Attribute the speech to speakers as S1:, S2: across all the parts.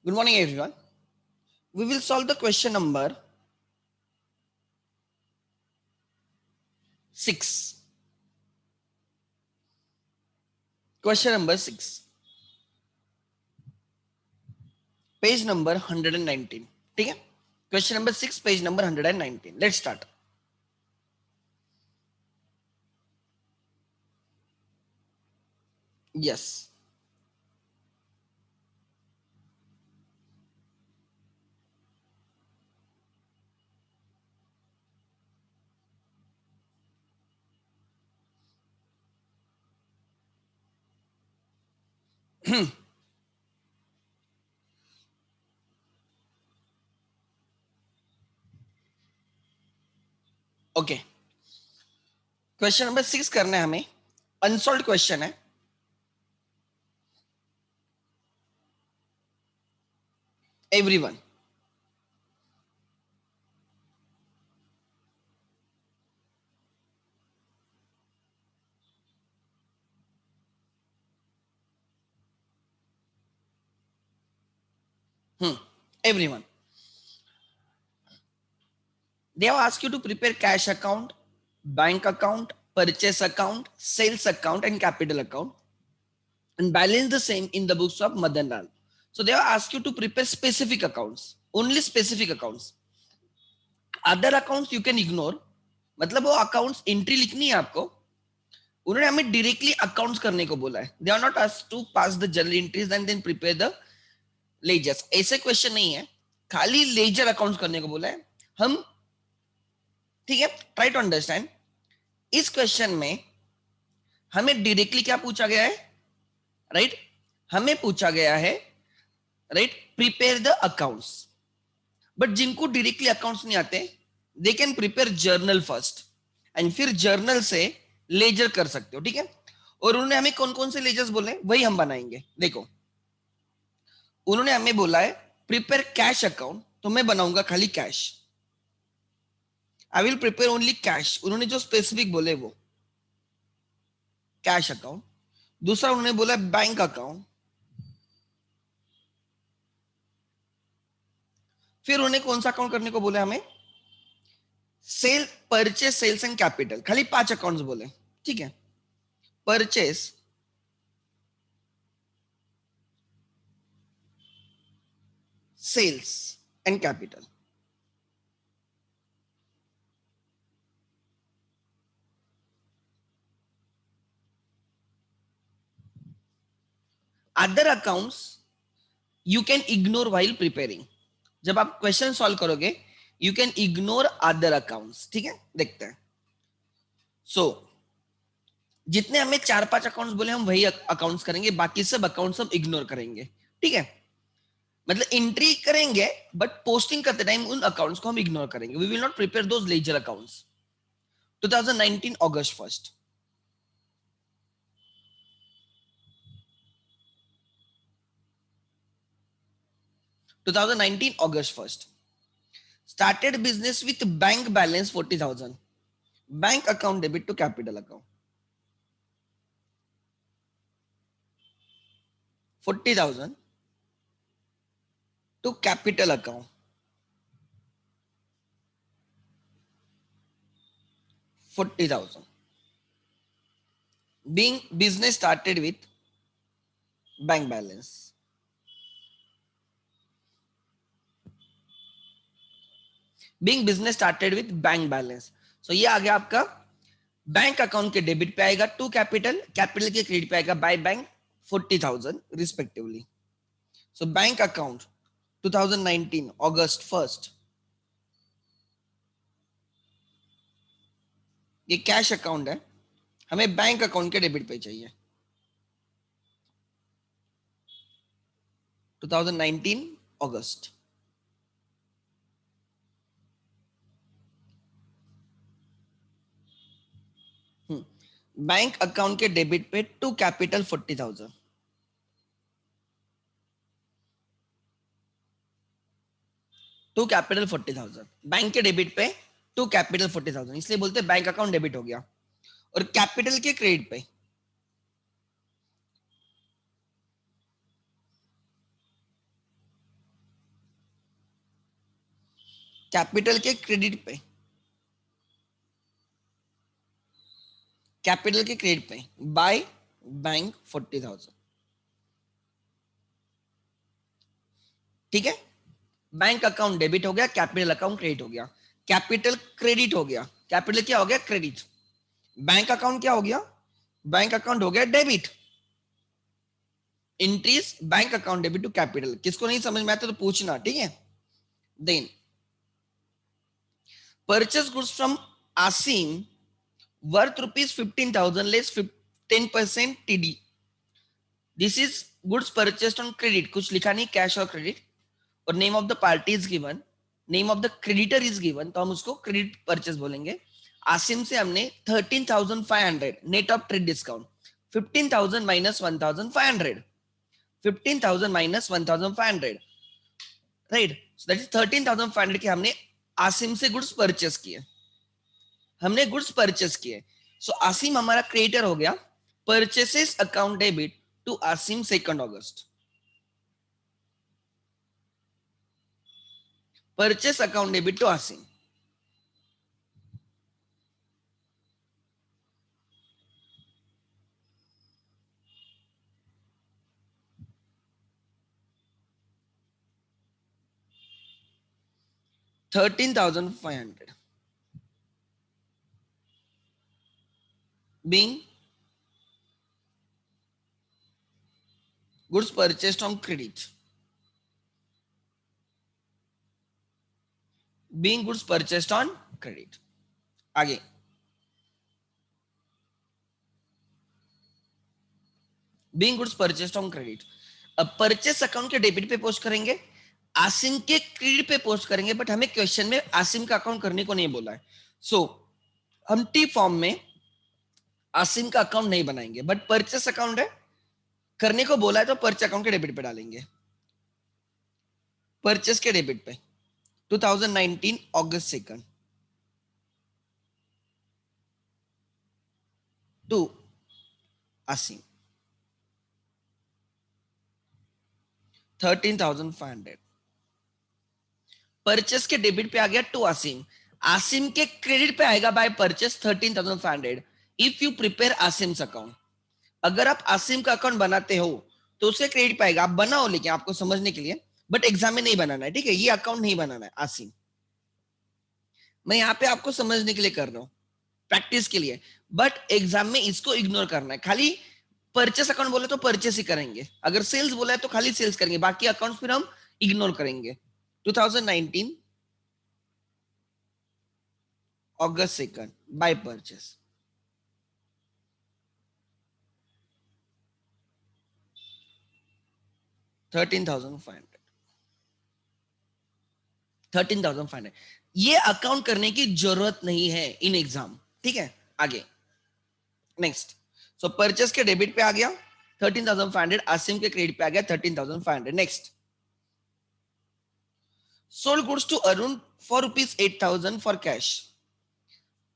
S1: Good morning, everyone. We will solve the question number 6. Question number 6. Page number 119. ठीक है? Question number 6, page number 119. Let's start. Yes. Okay. Question number 6 करना है हमें. Unsolved question है. Everyone. Everyone. They have asked you to prepare cash account, bank account, purchase account, sales account, and capital account, and balance the same in the books of Madan Lal. So they have asked you to prepare specific accounts, only specific accounts. Other accounts you can ignore. मतलब वो accounts entry लिखनी है आपको. उन्होंने हमें directly accounts करने को बोला है. They are not asked to pass the general entries and then prepare the ledgers. ऐसे क्वेश्चन नहीं है, खाली लेजर अकाउंट्स करने को बोला है. हम ठीक है, ट्राई टू अंडरस्टैंड. इस क्वेश्चन में हमें डायरेक्टली क्या पूछा गया है, राइट? हमें पूछा गया है, right, prepare the accounts. But जिनको डायरेक्टली अकाउंट्स नहीं आते, they can prepare journal first and फिर जर्नल से लेजर कर सकते हो. ठीक है? और उन्होंने हमें कौन कौन से लेजर्स बोले वही हम बनाएंगे. देखो, उन्होंने हमें बोला है प्रिपेयर कैश अकाउंट, तो मैं बनाऊंगा खाली cash. I will prepare only cash. उन्होंने जो स्पेसिफिक बोले वो कैश अकाउंट. दूसरा उन्होंने बोला बैंक अकाउंट. फिर उन्होंने कौन सा अकाउंट करने को बोले हमें? Sale, purchase, sales and capital. खाली 5 अकाउंट्स बोले. ठीक है? Purchase, sales and capital. Other accounts you can ignore while preparing. जब आप क्वेश्चन सॉल्व करोगे you can ignore other accounts. ठीक है? देखते हैं. So जितने हमें 4-5 अकाउंट्स बोले हम वही अकाउंट्स करेंगे, बाकी सब अकाउंट्स हम इग्नोर करेंगे. ठीक है? मतलब एंट्री करेंगे बट पोस्टिंग करते टाइम उन अकाउंट्स को हम इग्नोर करेंगे. We will not prepare those ledger accounts. 2019 August 1st. 2019 August 1st. Started business with bank balance 40,000. Bank account debit to capital account. 40,000 to capital account. 40,000. Being business started with bank balance. Being business started with bank balance. So ये आ गया आपका bank account के debit पे आएगा to capital, capital के credit पे आएगा by bank 40,000 respectively. So bank account 2019 August 1st. ये कैश अकाउंट है, हमें बैंक अकाउंट के डेबिट पे चाहिए. 2019 August. बैंक अकाउंट के डेबिट पे to capital 40,000. To capital 40,000 bank के डेबिट पे टू कैपिटल 40,000, इसलिए बोलते हैं बैंक अकाउंट डेबिट हो गया. और कैपिटल के क्रेडिट पे कैपिटल के क्रेडिट पे, कैपिटल के क्रेडिट पे बाय बैंक 40,000। ठीक है, बैंक अकाउंट डेबिट हो गया, कैपिटल अकाउंट क्रेडिट हो गया। कैपिटल क्रेडिट हो गया, कैपिटल क्या हो गया, क्रेडिट। बैंक अकाउंट क्या हो गया, बैंक अकाउंट हो गया debit. Increase bank account debit to capital. किसको नहीं समझ में आता तो पूछना, ठीक है। Then purchase goods from Asim worth rupees 15,000 less 10% TD. This is goods purchased on credit, कुछ लिखा नहीं, कैश और क्रेडिट, और name of the party is given, name of the creditor is given, तो हम उसको क्रेडिट परचेस बोलेंगे। आसिम से हमने 13,500 net of trade discount, 15,000 minus 1,500, 15,000 minus 1,500, right. So that is 13,500 के हमने आसिम से गुड्स परचेस किए, हमने गुड्स परचेस किए। सो आसिम हमारा क्रेडिटर हो गया, purchases account debit to Asim 2 अगस्त। Purchase account debit to Asim. $13,500 being goods purchased on credit, being goods purchased on credit। आगे being goods purchased on credit। अब परचेस अकाउंट के डेबिट पे पोस्ट करेंगे, आसिम के क्रेडिट पे पोस्ट करेंगे, बट हमें क्वेश्चन में आसिम का अकाउंट करने को नहीं बोला है। सो हम टी फॉर्म में आसिम का अकाउंट नहीं बनाएंगे, बट परचेस अकाउंट है, करने को बोला है तो परचेस अकाउंट के डेबिट पे डालेंगे। परचेस के डेबिट पे 2019 अगस्त 2 टू आसिम 13,500। परचेस के डेबिट पे आ गया टू आसिम, आसिम के क्रेडिट पे आएगा by purchase 13,500 if you prepare Asim's account. अगर आप आसिम का अकाउंट बनाते हो तो उसके क्रेडिट पाएगा, आप बनाओ, लेकिन आपको समझने के लिए, बट एग्जाम में नहीं बनाना है, ठीक है। ये अकाउंट नहीं बनाना है आसिम, मैं यहाँ पे आपको समझने के लिए कर रहा हूँ, प्रैक्टिस के लिए, बट एग्जाम में इसको इग्नोर करना है। खाली परचेस अकाउंट बोले तो परचेस ही करेंगे, अगर सेल्स बोला है तो खाली सेल्स करेंगे, बाकी अकाउंट फिर हम इग्नोर करेंगे। 2019 अगस्त 2 बाय परचेस 13,500, 13,500। ये अकाउंट करने की जरूरत नहीं है इन एग्जाम, ठीक है। आगे नेक्स्ट, सो परचेस के डेबिट पे आ गया 13,500, आसिम के क्रेडिट पे आ गया 13,500। Next, sold goods to Arun for rupees 8,000 for cash.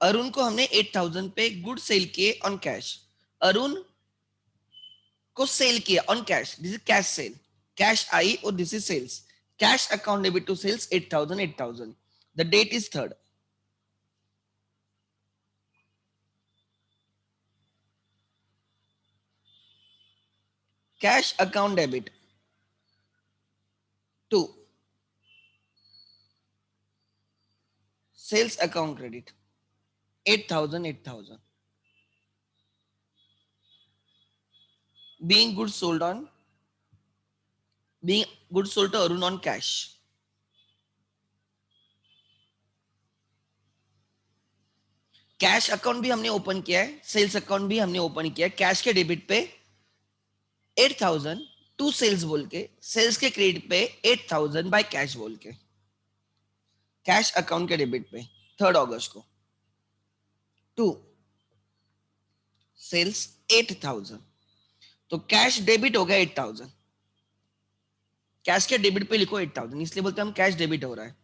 S1: Arun को हमने 8,000 पे गुड सेल किए ऑन कैश, अरुण को सेल किया on cash, this is cash sale, cash आई और this is sales. Cash account debit to sales 8,000 8,000, the date is 3rd। Cash account debit to sales account credit 8,000 8,000, being goods sold on, being goods sold to Arun on cash। Cash account भी हमने open किया है, sales account भी हमने open किया है। Cash के debit पे 8,000 टू सेल्स बोल के, सेल्स के क्रेडिट पे 8,000 बाय कैश बोल के, कैश अकाउंट के डेबिट पे 3rd अगस्त को टू सेल्स 8,000, तो कैश डेबिट हो गया 8,000, कैश के डेबिट पे लिखो 8,000, इसलिए बोलते हैं हम कैश डेबिट हो रहा है,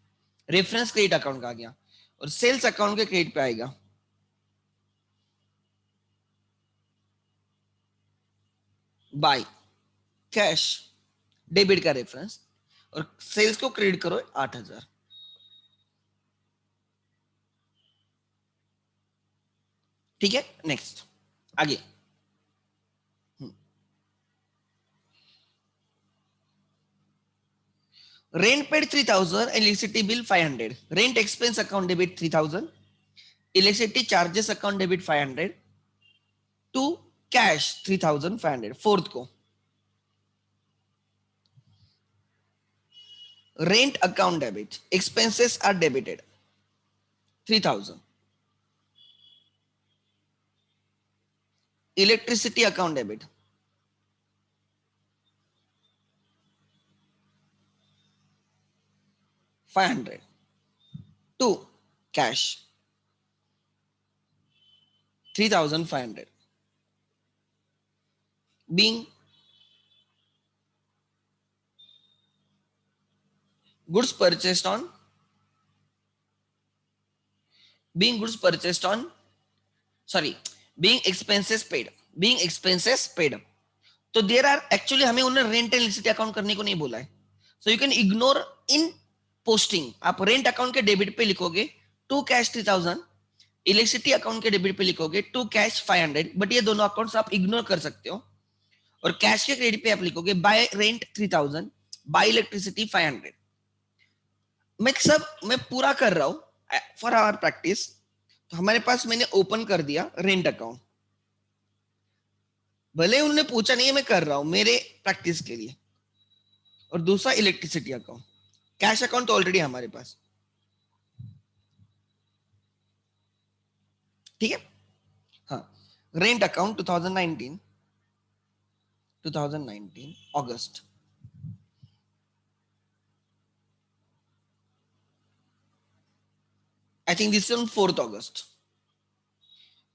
S1: रेफरेंस क्रेडिट अकाउंट का आ गया, और सेल्स अकाउंट के क्रेडिट पे आएगा बाय कैश डेबिट का रेफरेंस, और सेल्स को क्रेडिट करो 8,000। ठीक है, नेक्स्ट आगे। Rent paid 3,000, electricity bill 500. Rent expense account debit 3,000. Electricity charges account debit 500. To cash 3,500. Fourth को rent account debit. Expenses are debited 3,000. Electricity account debit 500. To cash 3,500. Being goods purchased on being expenses paid. तो there are actually हमें उन्हें rent and electricity account करने को नहीं बोला है, so you can ignore in posting. आप rent account के डेबिट पे लिखोगे टू कैश 3,000, इलेक्ट्रिसिटी अकाउंट के डेबिट पे लिखोगे टू कैश 500, बट ये दोनों अकाउंट्स आप इग्नोर कर सकते हो। और कैश के क्रेडिट पे आप लिखोगे बाय रेंट 3,000, बाय इलेक्ट्रिसिटी 500। मैं पूरा कर रहा हूं फॉर आवर प्रैक्टिस। तो हमारे पास मैंने ओपन कर दिया रेंट अकाउंट, भले उन्होंने पूछा नहीं है, मैं कर रहा हूं मेरे प्रैक्टिस के लिए। और दूसरा इलेक्ट्रिसिटी अकाउंट, कैश अकाउंट तो ऑलरेडी हमारे पास, ठीक है। हाँ, rent account 2019 August, I think this is on 4th August.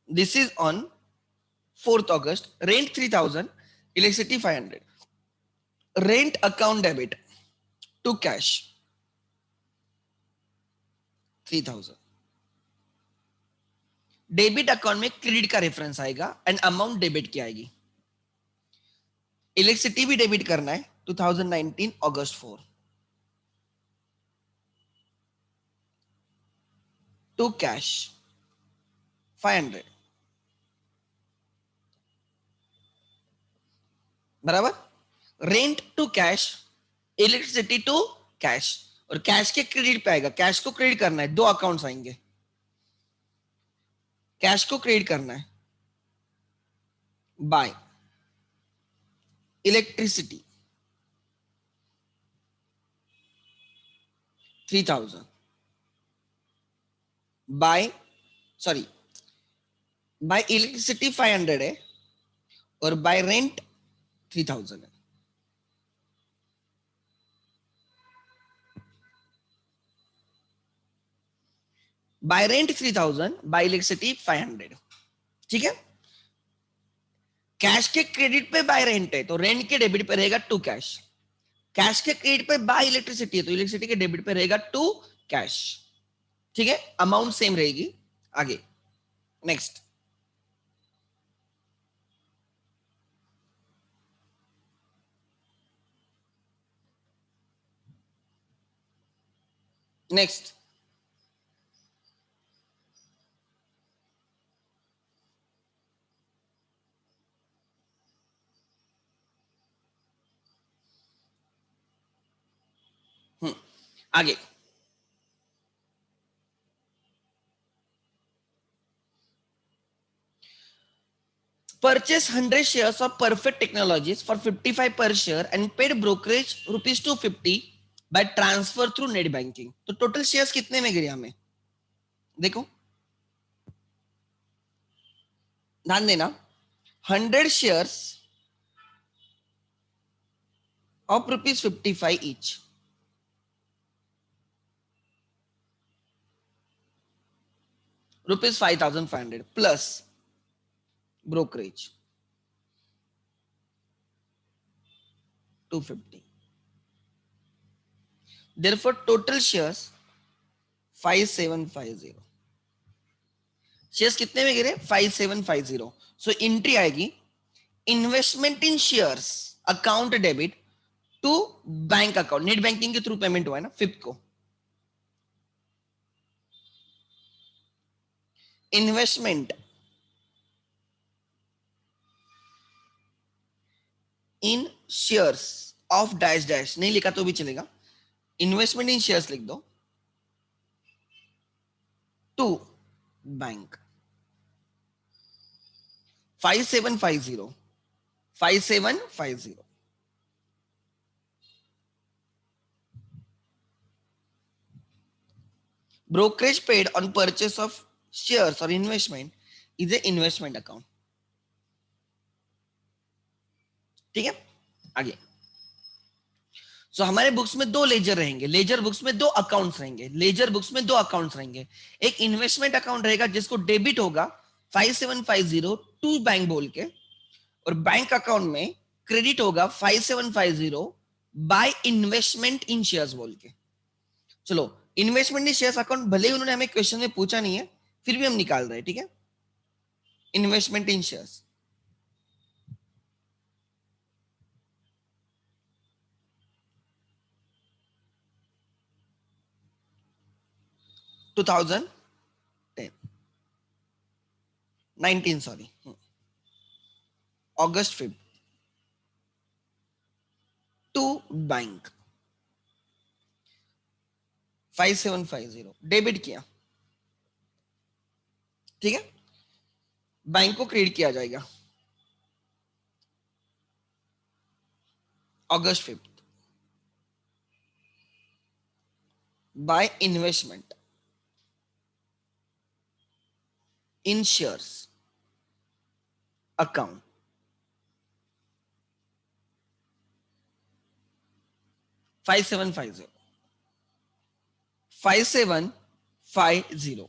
S1: This is on 4th August. Rent 3,000, electricity 500. Rent account debit to cash 3,000. Debit account में क्रेडिट का रेफरेंस आएगा and amount debit की आएगी। इलेक्ट्रिसिटी भी डेबिट करना है 2019 अगस्त 4 to cash 500 बराबर। Rent to cash, electricity to cash, और कैश के क्रेडिट पे आएगा। कैश को क्रेडिट करना है, दो अकाउंट्स आएंगे, कैश को क्रेडिट करना है बाय इलेक्ट्रिसिटी 3,000 बाय इलेक्ट्रिसिटी 500 है और बाय रेंट 3,000 है। बाय रेंट 3,000, बाय इलेक्ट्रिसिटी 500, ठीक है। कैश के क्रेडिट पे बाय रेंट है तो रेंट के डेबिट पे रहेगा टू कैश। कैश के क्रेडिट पे बाय इलेक्ट्रिसिटी है तो इलेक्ट्रिसिटी के डेबिट पे रहेगा टू कैश, ठीक है। अमाउंट सेम रहेगी। आगे नेक्स्ट, नेक्स्ट आगे purchase 100 shares of Perfect Technologies for 55 per share and paid brokerage rupees 250 by transfer through net banking। तो टोटल शेयर्स कितने में गिरे हमें, देखो ध्यान देना। 100 shares of rupees 55 each, rupees 5,500 plus brokerage 250, therefore total shares 5750। Shares कितने में गिरे 5750। सो एंट्री आएगी investment in shares account debit to bank account, net banking के थ्रू पेमेंट हुआ है ना 5th को। Investment in shares of dash dash, नहीं लिखा तो भी चलेगा, इन्वेस्टमेंट इन शेयर्स लिख दो, to bank 5750 5750। brokerage paid on purchase of shares or investment is a investment account। ठीक है, आगे। सो हमारे बुक्स में दो लेजर रहेंगे, लेजर बुक्स में दो अकाउंट्स रहेंगे, लेजर बुक्स में दो अकाउंट्स रहेंगे। एक इन्वेस्टमेंट अकाउंट रहेगा जिसको डेबिट होगा 5750 टू बैंक बोल के, और बैंक अकाउंट में क्रेडिट होगा 5750 बाय इन्वेस्टमेंट इन शेयर्स बोल के। चलो, इन्वेस्टमेंट इन शेयर्स अकाउंट भले ही उन्होंने हमें क्वेश्चन में पूछा नहीं है, फिर भी हम निकाल रहे हैं, ठीक है। इन्वेस्टमेंट इन शेयर्स 2010 19 सॉरी अगस्त 5 टू बैंक 5750 डेबिट किया, ठीक है, बैंक को क्रेडिट किया जाएगा अगस्त 5 by investment in shares account 5750 5750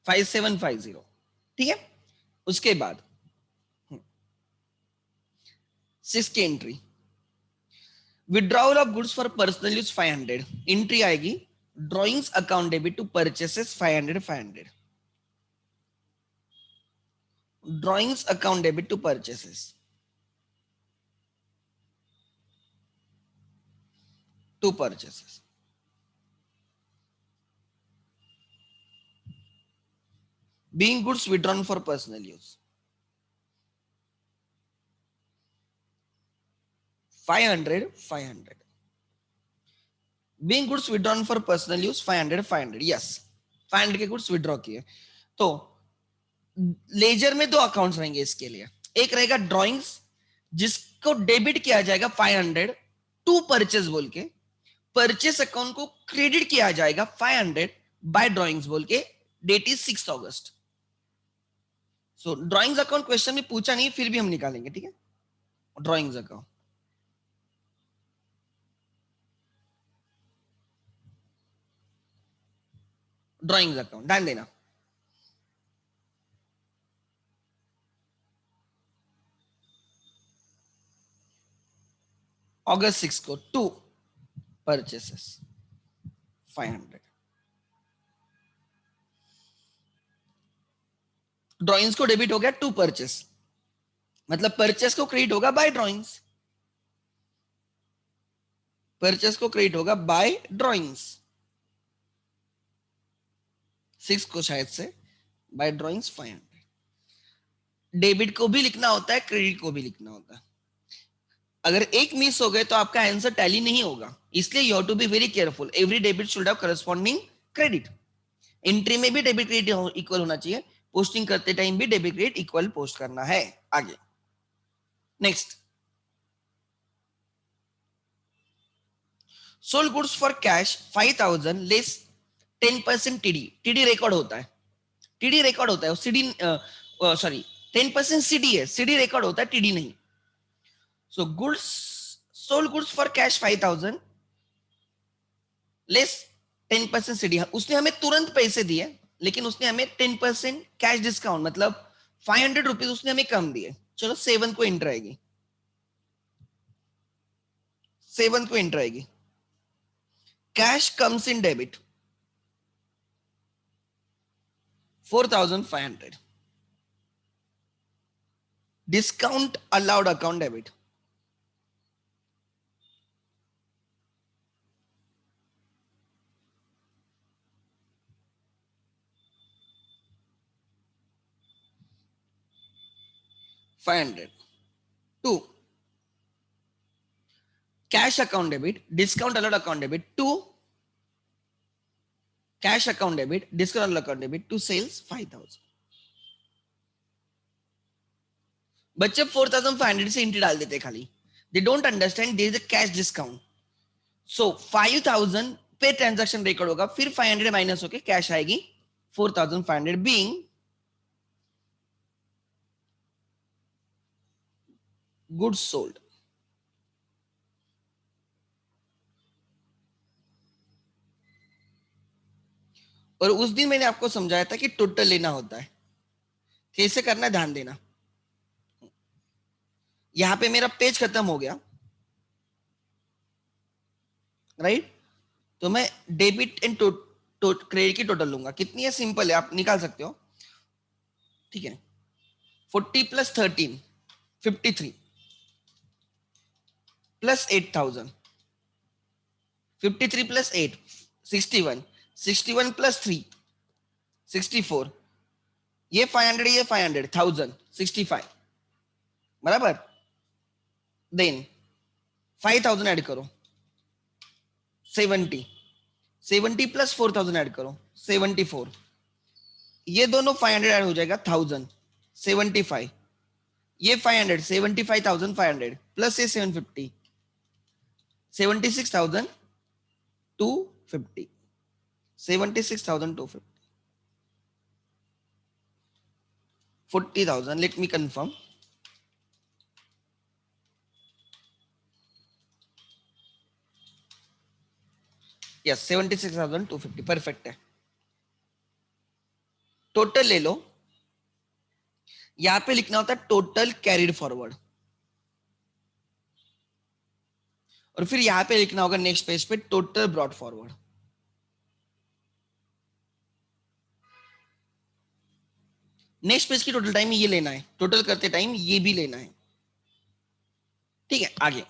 S1: 5750, ठीक है। उसके बाद सिक्स की entry, withdrawal of goods for personal use 500, entry आएगी drawings account debit to purchases 500 500, drawings account debit to purchases to purchases, being goods withdrawn for personal use 500 500, being goods withdrawn for personal use 500 500, yes 500 के goods withdraw किए। तो ledger में दो accounts रहेंगे इसके लिए, एक रहेगा ड्रॉइंग्स जिसको डेबिट किया जाएगा 500 टू परचेस बोल के, परचेस अकाउंट को क्रेडिट किया जाएगा 500 बाय ड्रॉइंग्स बोल के, डेट इज 6 अगस्त। सो ड्रॉइंग्स अकाउंट क्वेश्चन में पूछा नहीं, फिर भी हम निकालेंगे, ठीक है। ड्रॉइंग्स अकाउंट ड्रॉइंग्स अकाउंट ध्यान देना, अगस्त 6 को टू परचेसेस 500, ड्रॉइंग्स को डेबिट हो गया टू परचेस, मतलब परचेस को क्रेडिट होगा बाय ड्रॉइंग्स, परचेस को क्रेडिट होगा बाय ड्रॉइंग्स, 6 को शायद से बाय ड्रॉइंग्स 500। डेबिट को भी लिखना होता है, क्रेडिट को भी लिखना होता है, अगर एक मिस हो गए तो आपका आंसर टैली नहीं होगा, इसलिए you have to be very careful, every debit should have corresponding credit. Entry में भी डेबिट क्रेडिट इक्वल होना चाहिए, पोस्टिंग करते टाइम भी डेबिट क्रेडिट इक्वल पोस्ट करना है। आगे next, sold goods for cash 5000 less 10% TD, TD record होता है, टीडी रिकॉर्ड होता है, सीडी सॉरी 10% सीडी है, सीडी रिकॉर्ड होता है, टीडी नहीं। So goods sold goods for cash 5000 less 10% CD, उसने हमें तुरंत पैसे दिए, लेकिन उसने हमें 10% कैश डिस्काउंट, मतलब 500 रुपीज उसने हमें कम दिए। चलो 7 को एंटर आएगी, 7 को एंटर आएगी, cash comes in debit 4500, discount allowed account debit 500 to cash account debit, discount allowed account debit to cash account debit, discount allowed account debit to sales 5000. बच्चे 4500 से इंटू डाल देते खाली. They don't understand there is a cash discount. So 5000 पे transaction record होगा, फिर 500 minus होके cash आएगी 4500 बीइंग गुड्स सोल्ड. और उस दिन मैंने आपको समझाया था कि टोटल लेना होता है. कैसे करना है ध्यान देना. यहां पे मेरा पेज खत्म हो गया, राइट. तो मैं डेबिट एंड क्रेडिट की टोटल लूंगा. कितनी है? सिंपल है, आप निकाल सकते हो. ठीक है. 40 प्लस 13 53 प्लस 8000, 53 प्लस 8 61, 61 प्लस 3 64. ये 500, ये 500 1000 65 बराबर. देन 5000 ऐड करो 70, 70 प्लस 4000 ऐड करो 74. ये दोनों 500 ऐड हो जाएगा 1000 75. ये 500 75,500 प्लस ये 750 76,250 76,250 40,000. Let me confirm. Yes, 76,250 perfect है. टोटल ले लो. यहां पे लिखना होता है टोटल कैरिड फॉरवर्ड, और फिर यहां पे लिखना होगा नेक्स्ट पेज पे total brought forward. Next page की टोटल टाइम ये लेना है, टोटल करते टाइम ये भी लेना है. ठीक है. आगे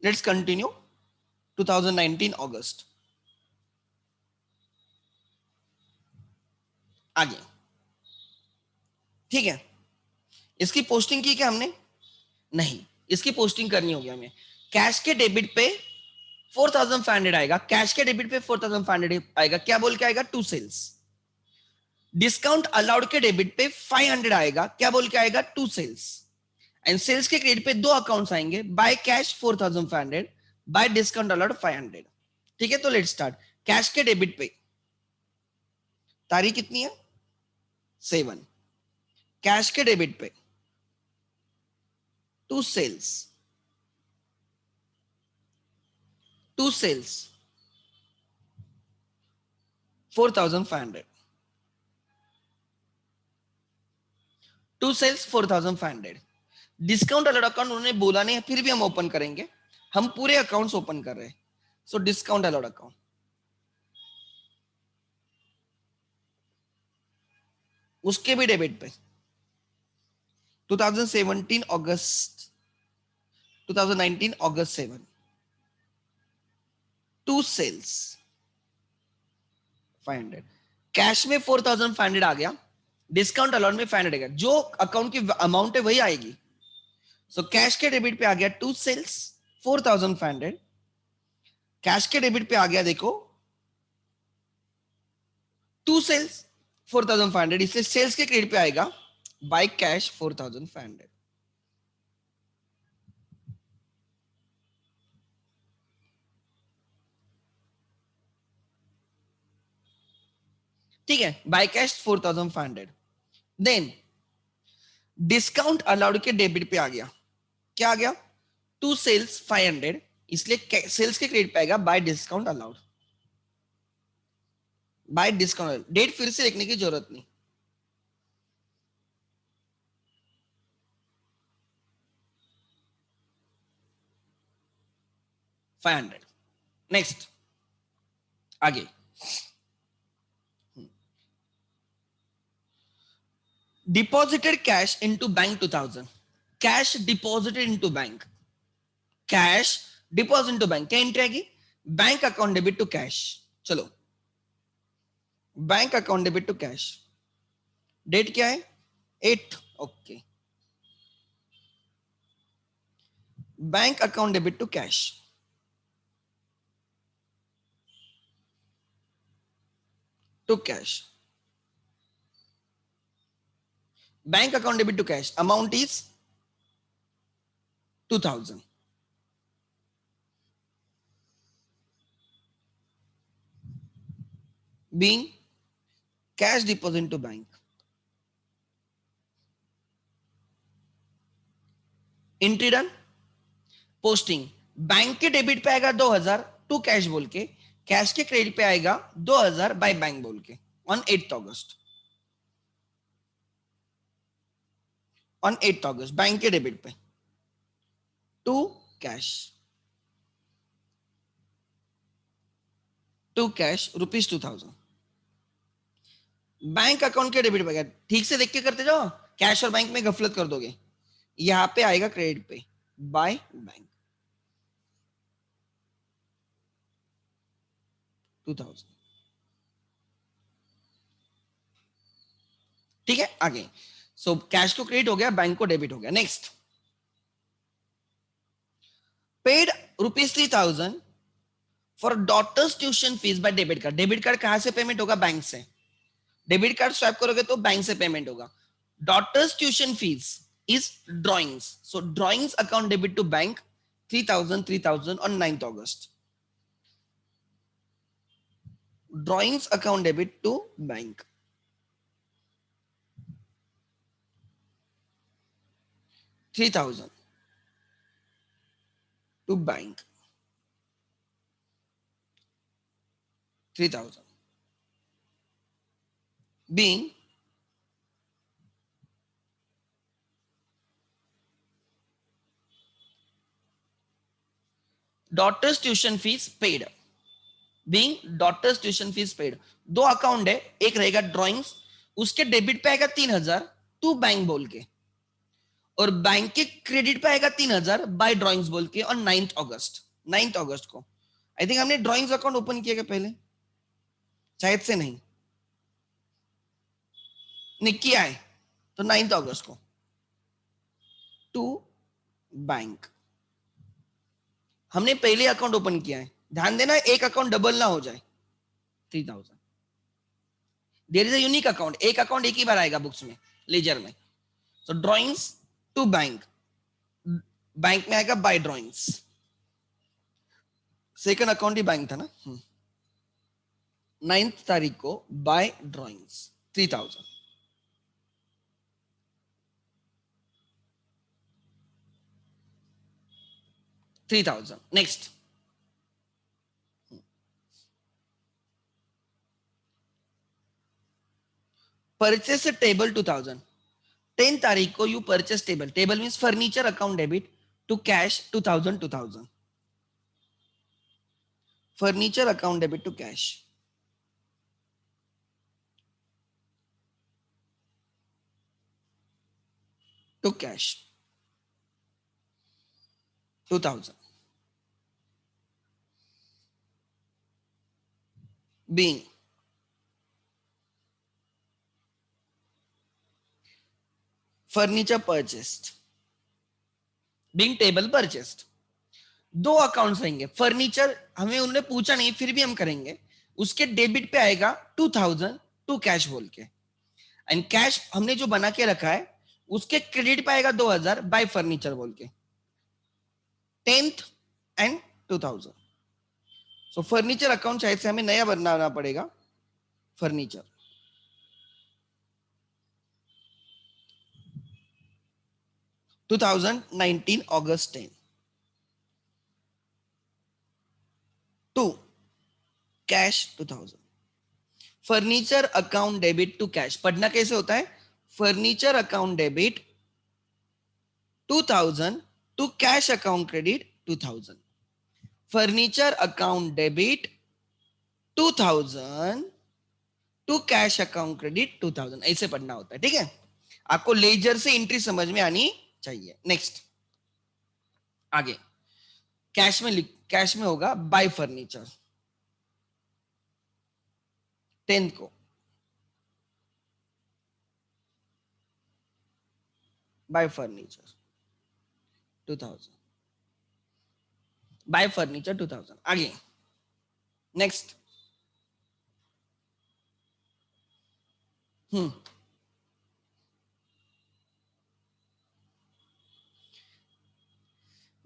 S1: लेट्स कंटिन्यू. 2019 अगस्त. आगे. ठीक है. इसकी पोस्टिंग की क्या हमने? नहीं. इसकी पोस्टिंग करनी होगी हमें. कैश के डेबिट पे 4500 आएगा. कैश के डेबिट पे 4500 आएगा. क्या बोल के आएगा? To sales. डिस्काउंट अलाउड के डेबिट पे 500 आएगा. क्या बोल के आएगा? To sales. एंड सेल्स के क्रेडिट पे दो अकाउंट्स आएंगे. By cash 4500, by discount allowed 500. ठीक है. तो लेट स्टार्ट. कैश के डेबिट पे तारीख कितनी है? 7. कैश के डेबिट पे to sales, to sales 4500, to sales 4500. Discount allowed account उन्होंने बोला नहीं है, फिर भी हम ओपन करेंगे. हम पूरे अकाउंट्स ओपन कर रहे हैं. सो डिस्काउंट अलाउड अकाउंट उसके भी डेबिट पे 2017 अगस्त 2019 अगस्त 7 टू सेल्स 500. कैश में 4500 आ गया. डिस्काउंट अलाउड में 500 आएगा. जो अकाउंट की अमाउंट है वही आएगी. सो कैश के डेबिट पे आ गया टू सेल्स 4500. कैश के डेबिट पे आ गया देखो टू सेल्स 4500, इसलिए सेल्स के क्रेडिट पे आएगा बाय कैश 4500. ठीक है. By cash 4500. Then discount allowed के डेबिट पे आ गया. क्या आ गया? टू सेल्स 500, इसलिए सेल्स के क्रेडिट पे आएगा by discount allowed. By discount date फिर से लिखने की जरूरत नहीं. $500. नेक्स्ट. आगे. Deposited cash into bank 2000. Cash deposited into bank. Cash deposit into bank. क्या एंट्री आएगी? Bank account debit to cash. चलो. Bank account debit to cash. Date क्या है? 8. Okay. Bank account debit to cash, to cash, bank account debit to cash, amount is 2000, being cash deposit to bank. Entry done. Posting, bank के debit पे आएगा 2000 to cash बोल के, cash के credit पे आएगा 2000 बाय बैंक बोल के ऑन 8th अगस्त. ऑन 8th अगस्त बैंक के डेबिट पे to cash, to cash ₹2000 bank account के डेबिट पे गया. ठीक से देख के करते जाओ, कैश और बैंक में गफलत कर दोगे. यहां पे आएगा क्रेडिट पे बाय बैंक 2000. ठीक है, आगे. सो कैश को क्रेडिट हो गया, बैंक को डेबिट हो गया. Next, paid ₹3000 for daughter's tuition fees by debit card. Debit card कहां से पेमेंट होगा? बैंक से. डेबिट कार्ड स्वाइप करोगे तो बैंक से पेमेंट होगा. Daughter's tuition fees is drawings, so drawings account debit to bank 3000 on 9th August. Drawings account debit to bank 3000 to bank 3000, being daughter's tuition fees paid, being daughter's tuition fees paid. दो account है, एक रहेगा drawings, उसके debit पे आएगा 3000 to bank बोल के, और बैंक के क्रेडिट पे आएगा 3000 बाय ड्राइंग्स बोल के ऑन 9th अगस्त. 9th अगस्त को आई थिंक हमने ड्राइंग्स अकाउंट ओपन किया क्या पहले? शायद से नहीं. नहीं किया है तो 9th अगस्त को टू बैंक हमने पहले अकाउंट ओपन किया है. ध्यान देना, एक अकाउंट डबल ना हो जाए. 3000, there is a unique account. एक अकाउंट एक ही बार आएगा बुक्स में, लेजर में. So drawings to bank, bank में आएगा बाय ड्राइंग्स. सेकंड अकाउंट ही बैंक था ना. 9th तारीख को by drawings 3000. Next, purchase table 2000. 10 तारीख को you purchase table. Table means furniture account debit to cash 2000. Furniture account debit to cash to cash 2000, being furniture purchased, being table purchased. दो accounts रहेंगे. Furniture हमें उन्होंने पूछा नहीं, फिर भी हम करेंगे. उसके डेबिट पे आएगा 2000 टू कैश बोल के, एंड कैश हमने जो बना के रखा है उसके क्रेडिट पे आएगा 2000 बाय फर्नीचर बोल के 10th and 2000. So furniture account शायद से हमें नया बनाना पड़ेगा. Furniture 2019 August 10 to cash 2000. Furniture account debit to cash पढ़ना कैसे होता है? Furniture account debit 2000 to cash account credit 2000. Furniture account debit 2000 to cash account credit 2000. ऐसे पढ़ना होता है. ठीक है, आपको लेजर से एंट्री समझ में आनी चाहिए. नेक्स्ट, आगे कैश में होगा बाय फर्नीचर 10th को, बाय फर्नीचर 2000. Bye furniture 2000. आगे next.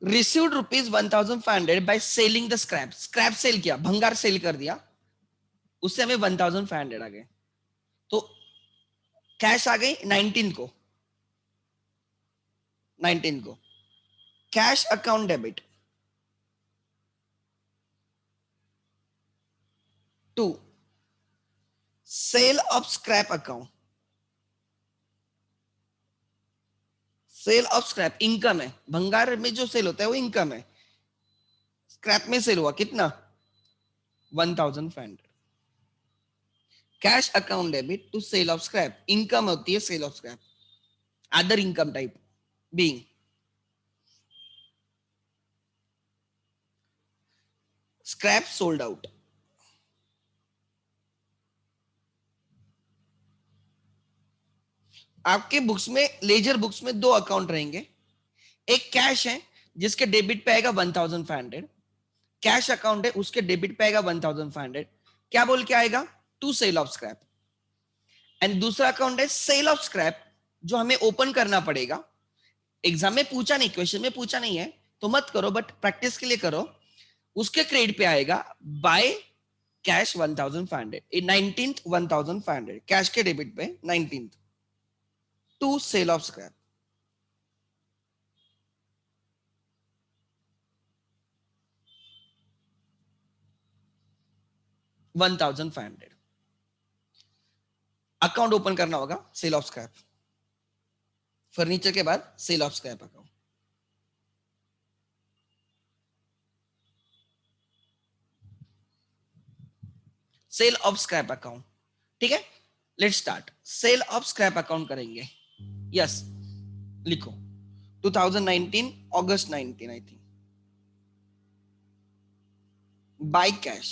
S1: Received ₹1,500 by selling the scrap. Scrap sale किया, भंगार सेल कर दिया, उससे हमें 1,500 आ गए. तो कैश आ गई 19 को cash account debit to sale of scrap account. Sale of scrap income है, भंगार में जो सेल होता है वो इनकम है. स्क्रैप में सेल हुआ कितना? 1,500. Cash account debit to sale of scrap, income होती है sale of scrap. Other income type being scrap sold out. आपके बुक्स में, लेजर बुक्स में दो अकाउंट रहेंगे. एक कैश है जिसके डेबिट पे आएगा 1,500. कैश अकाउंट है उसके डेबिट पे आएगा 1,500. क्या बोल के आएगा? To sale of scrap. And दूसरा अकाउंट है सेल ऑफ स्क्रैप, जो हमें ओपन करना पड़ेगा. एग्जाम में पूछा नहीं, क्वेश्चन में पूछा नहीं है तो मत करो, बट प्रैक्टिस के लिए करो. उसके क्रेडिट पे आएगा बाय कैश 1,500. 19th 1,500 कैश के डेबिट पे 19th to sale of scrap. $1,500 account open करना होगा. सेल ऑफ स्क्रैप, फर्नीचर के बाद sale of scrap account. Sale of scrap account. ठीक है, let's start. Sale of scrap account करेंगे. यस, लिखो 2019 अगस्त 19 I think. By cash,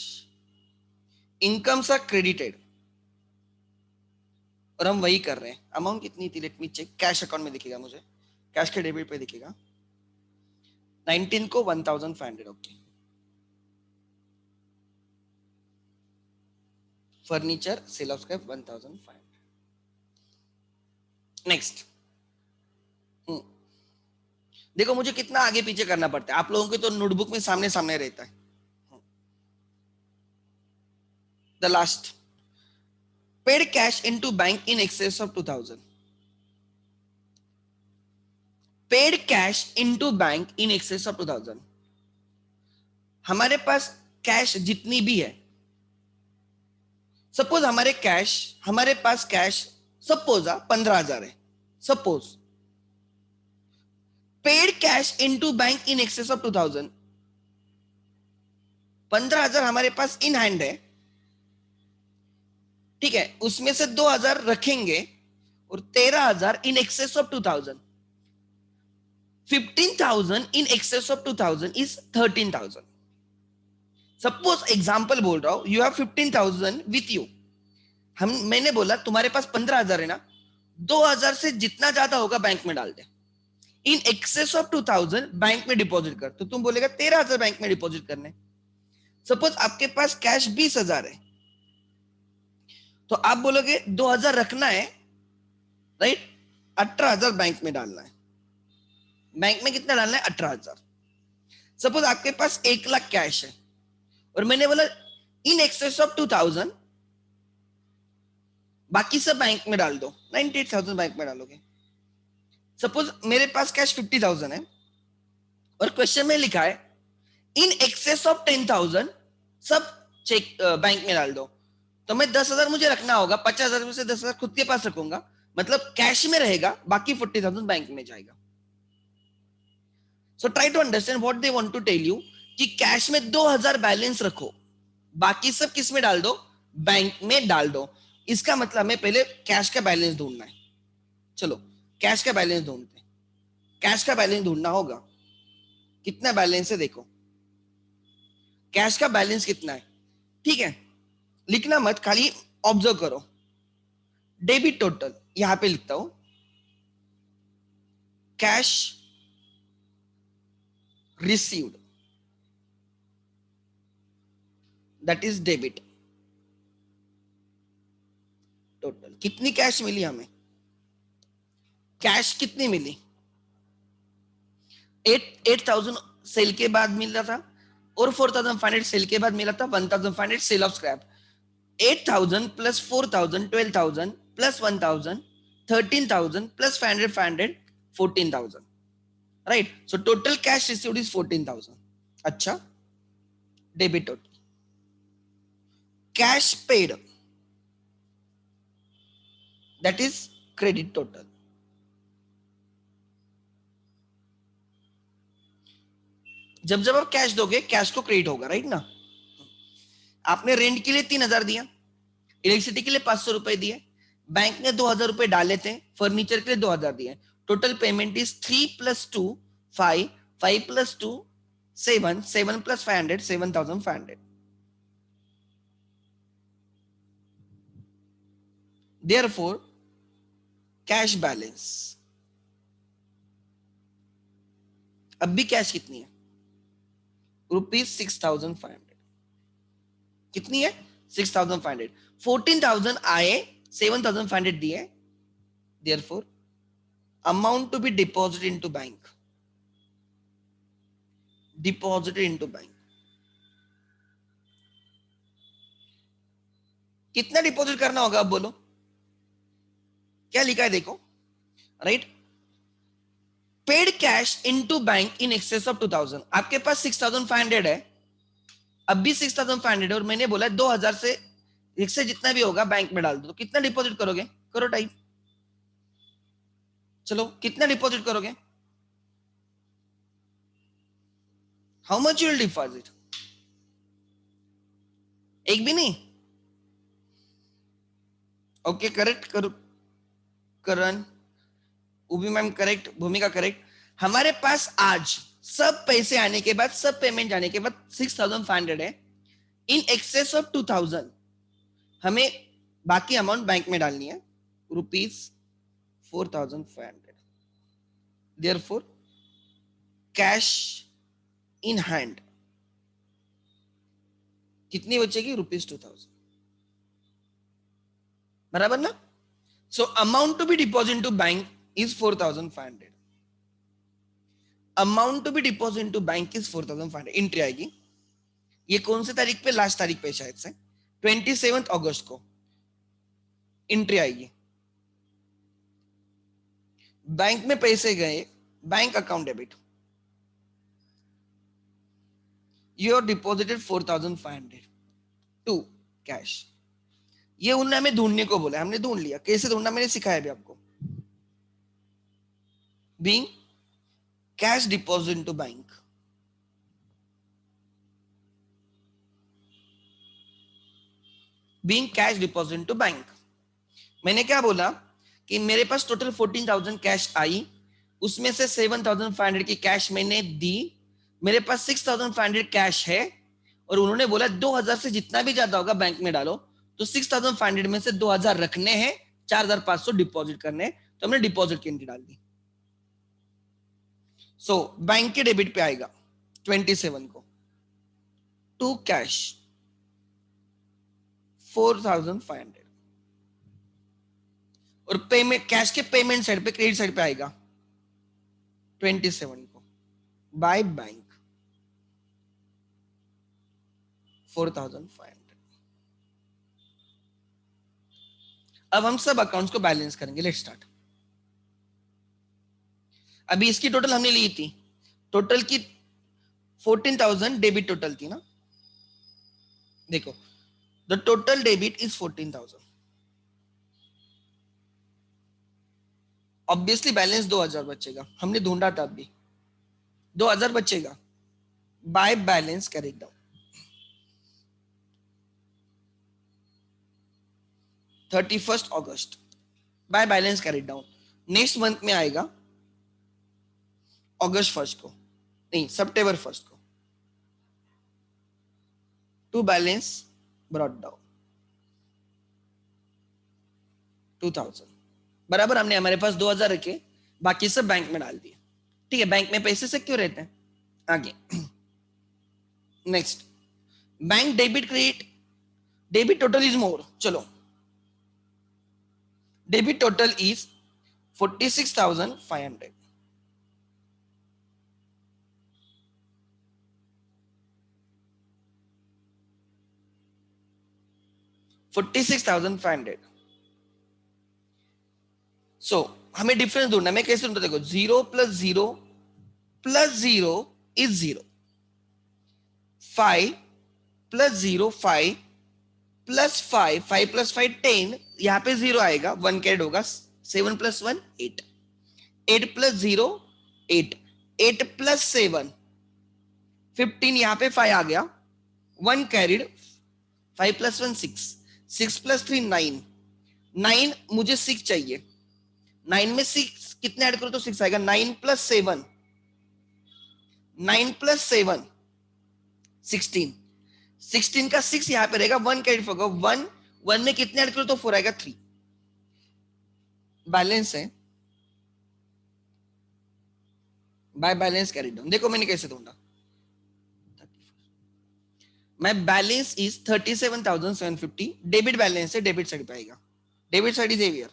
S1: incomes are credited और हम वही कर रहे हैं. अमाउंट कितनी थी? Let me check. Cash account में दिखेगा मुझे, कैश के डेबिट पे दिखेगा 19 को 1,500. Okay, furniture sale of scrap 1,500. Next. देखो मुझे कितना आगे पीछे करना पड़ता है. आप लोगों के तो नोटबुक में सामने सामने रहता है. The last, paid cash into bank in excess of 2,000. Paid cash into bank in excess of 2,000. हमारे पास कैश जितनी भी है, सपोज हमारे पास कैश सपोज 15,000 है. Suppose paid cash into bank in excess of 2,000. 15,000 हमारे पास इन हैंड है, ठीक है. उसमें से 2,000 रखेंगे और 13,000 in excess of 2,000. 15,000 in excess of 2,000 is 13,000. Suppose example बोल रहा हूं, यू हैव 15,000 विथ यू. मैंने बोला तुम्हारे पास 15,000 है ना, 2,000 से जितना ज्यादा होगा बैंक में डाल दे. इन एक्सेस ऑफ 2,000 बैंक में डिपॉजिट कर. तो तुम बोलेगा 13,000 बैंक में डिपॉजिट करने. सपोज आपके पास कैश 20,000 है, तो आप बोलोगे 2,000 रखना है, राइट. 18,000 बैंक में डालना है. बैंक में कितना डालना है? 18,000. सपोज आपके पास 1,00,000 कैश है और मैंने बोला इन एक्सेस ऑफ 2,000 बाकी सब बैंक में डाल दो. 98,000 बैंक में डालोगे. सपोज मेरे पास कैश 50,000 है और क्वेश्चन में लिखा है इन एक्सेस ऑफ 10,000 सब चेक बैंक में डाल दो. तो मैं 10,000 मुझे रखना होगा, 50,000 में से 10,000 खुद के पास रखूंगा, मतलब कैश में रहेगा, बाकी 40,000 बैंक में जाएगा. So try to understand what they want to tell you कि कैश में 2,000 बैलेंस रखो, बाकी सब किस में डाल दो? बैंक में डाल दो. इसका मतलब हमें पहले कैश का बैलेंस ढूंढना है. चलो कैश का बैलेंस ढूंढते हैं. कैश का बैलेंस ढूंढना होगा. कितना बैलेंस है देखो, कैश का बैलेंस कितना है. ठीक है, लिखना मत, खाली ऑब्जर्व करो. डेबिट टोटल यहां पे लिखता हूं, cash received that is debit. Total कितनी कैश मिली हमें? कैश कितनी मिली? 8,000 सेल के बाद मिल रहा था और 4,500 सेल के बाद मिला था 1,500 sale of scrap. 8,000 plus 4,000 12,000 plus 1,000 13,000 plus 500 14,000, right? So total cash received is 14,000। अच्छा, debit total. Cash paid, that is credit total. जब जब आप कैश दोगे, कैश को क्रेडिट होगा, राइट ना? आपने रेंट के लिए 3,000 दिया, इलेक्ट्रिसिटी के लिए 500 रुपए दिए, बैंक ने 2,000 रुपए डाले थे, फर्नीचर के लिए 2,000 दिए। Total payment is 3 plus 2 5, 5 plus 2 7, 7 plus 500 7,500। Therefore, cash balance, अब भी कैश कितनी है? ₹6,500। कितनी है? 6,500। 14,000 आए, 7,500 दिए। Therefore, amount to be deposited into bank, deposited into bank। कितना डिपॉजिट करना होगा अब बोलो? क्या लिखा है देखो, right? Paid cash into bank in excess of 2,000। आपके पास 6,500 है, अब भी 6,500 है, और मैंने बोला 2,000 से इससे जितना भी होगा बैंक में डाल दो। तो कितना डिपॉजिट करोगे? करो टाइप। चलो, कितना डिपॉजिट करोगे? How much you will deposit? एक भी नहीं? ओके, करेक्ट करो। करण, उभी मैम करेक्ट, भूमिका करेक्ट। हमारे पास आज सब पैसे आने के बाद, सब पेमेंट जाने के बाद 6,500 है। इन एक्सेस ऑफ 2,000 हमें बाकी अमाउंट बैंक में डालनी है, ₹4,500। देयरफॉर कैश इन हैंड कितनी बचेगी? ₹2,000, बराबर ना? So amount to be deposit to bank is 4,500। Amount to be deposit to bank is 4,500। Entry आएगी। ये कौन सी तारीख पे? लास्ट तारीख पे शायद से 27 अगस्त को एंट्री आएगी। बैंक में पैसे गए, bank account debit, you are deposited 4,500 to cash. ये उन्होंने हमें ढूंढने को बोला, हमने ढूंढ लिया। कैसे ढूंढना मैंने सिखाया भी आपको। Being cash deposit to bank, being cash deposit to bank. मैंने क्या बोला कि मेरे पास टोटल 14,000 कैश आई, उसमें से 7,500 की कैश मैंने दी, मेरे पास 6,500 कैश है, और उन्होंने बोला 2,000 से जितना भी ज्यादा होगा बैंक में डालो। तो 6,500 में से 2,000 रखने हैं, 4,500 डिपॉजिट करने, तो हमने डिपॉजिट की एंट्री डाल दी। सो बैंक के डेबिट पे आएगा 27 को, टू कैश 4,500, और पेमेंट, कैश के पेमेंट साइड पे, क्रेडिट साइड पे आएगा 27 को, बाय बैंक 4,500। अब हम सब अकाउंट्स को बैलेंस करेंगे। Let's start. अभी इसकी टोटल हमने ली थी, टोटल की 14,000 डेबिट टोटल थी ना। देखो, the total debit is 14,000। Obviously balance 2,000 बचेगा, हमने ढूंढा था, अभी 2,000 बचेगा। By balance correct down 31 August, bye balance carried down. Next month में आएगा अगस्त 1 को, नहीं सितंबर 1 को, टू बैलेंस ब्रॉट डाउन 2,000। बराबर, हमने हमारे पास 2,000 रखे, बाकी सब बैंक में डाल दिए। ठीक है, बैंक में पैसे सिक्योर रहते हैं। आगे next, bank debit credit, debit total is more, चलो डेबिट टोटल इज 46,500. 46,500. सो हमें डिफरेंस ढूंढना, मैं कैसे ढूंढता, देखो 0 इज 0, 5 प्लस 0 5 प्लस 5, 5 प्लस 5 10, यहाँ पे 0 आएगा, 1 कैरेट होगा, 7 प्लस 1 8, 8 प्लस 0 8, 8 प्लस 7 15, यहाँ पे 5 आ गया, 1 कैरिड, 5 प्लस 1 6, 6 प्लस 3 9, 9 मुझे 6 चाहिए, 9 में 6 कितने ऐड करो तो 6 आएगा, 9 प्लस 7, 9 प्लस 7 16, 16 का 6 यहाँ पे रहेगा, 1 कैरिड होगा, 1 1 में कितने ऐड करो तो 4 आएगा, 3 बैलेंस है, बाय बैलेंस कैरी डाउन। देखो मैंने कैसे ढूंढा, मैं बैलेंस इज 37,750, डेबिट बैलेंस है, डेबिट साइड पे आएगा, डेबिट साइड इज एवियर,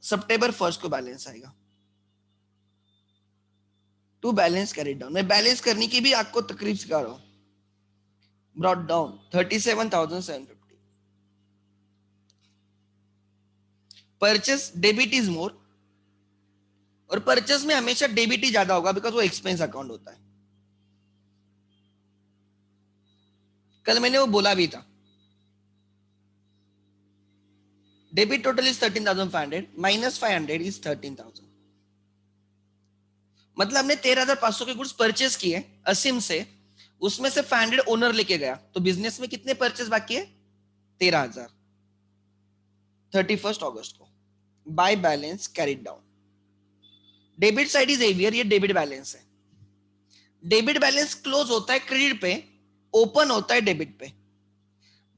S1: सितंबर 1 को बैलेंस आएगा, टू बैलेंस कैरी डाउन। मैं बैलेंस करने की भी आपको तकरीब सिखा रहा हूं, brought down 37,750, purchase debit is मोर, और परचेस में हमेशा डेबिट ही ज्यादा होगा बिकॉज वो एक्सपेंस अकाउंट होता है, कल मैंने वो बोला भी था। Debit total is 13,500 minus 500 is 13,000, मतलब हमने 13,500 के गुड्स परचेस किए असीम से, उसमें से 500 ओनर लेके गया, तो बिजनेस में कितने परचेस बाकी है, 13,000, 31 अगस्त को, by balance carried down. Debit side is heavier, ये डेबिट बैलेंस है, डेबिट बैलेंस क्लोज होता है क्रेडिट पे, ओपन होता है डेबिट पे,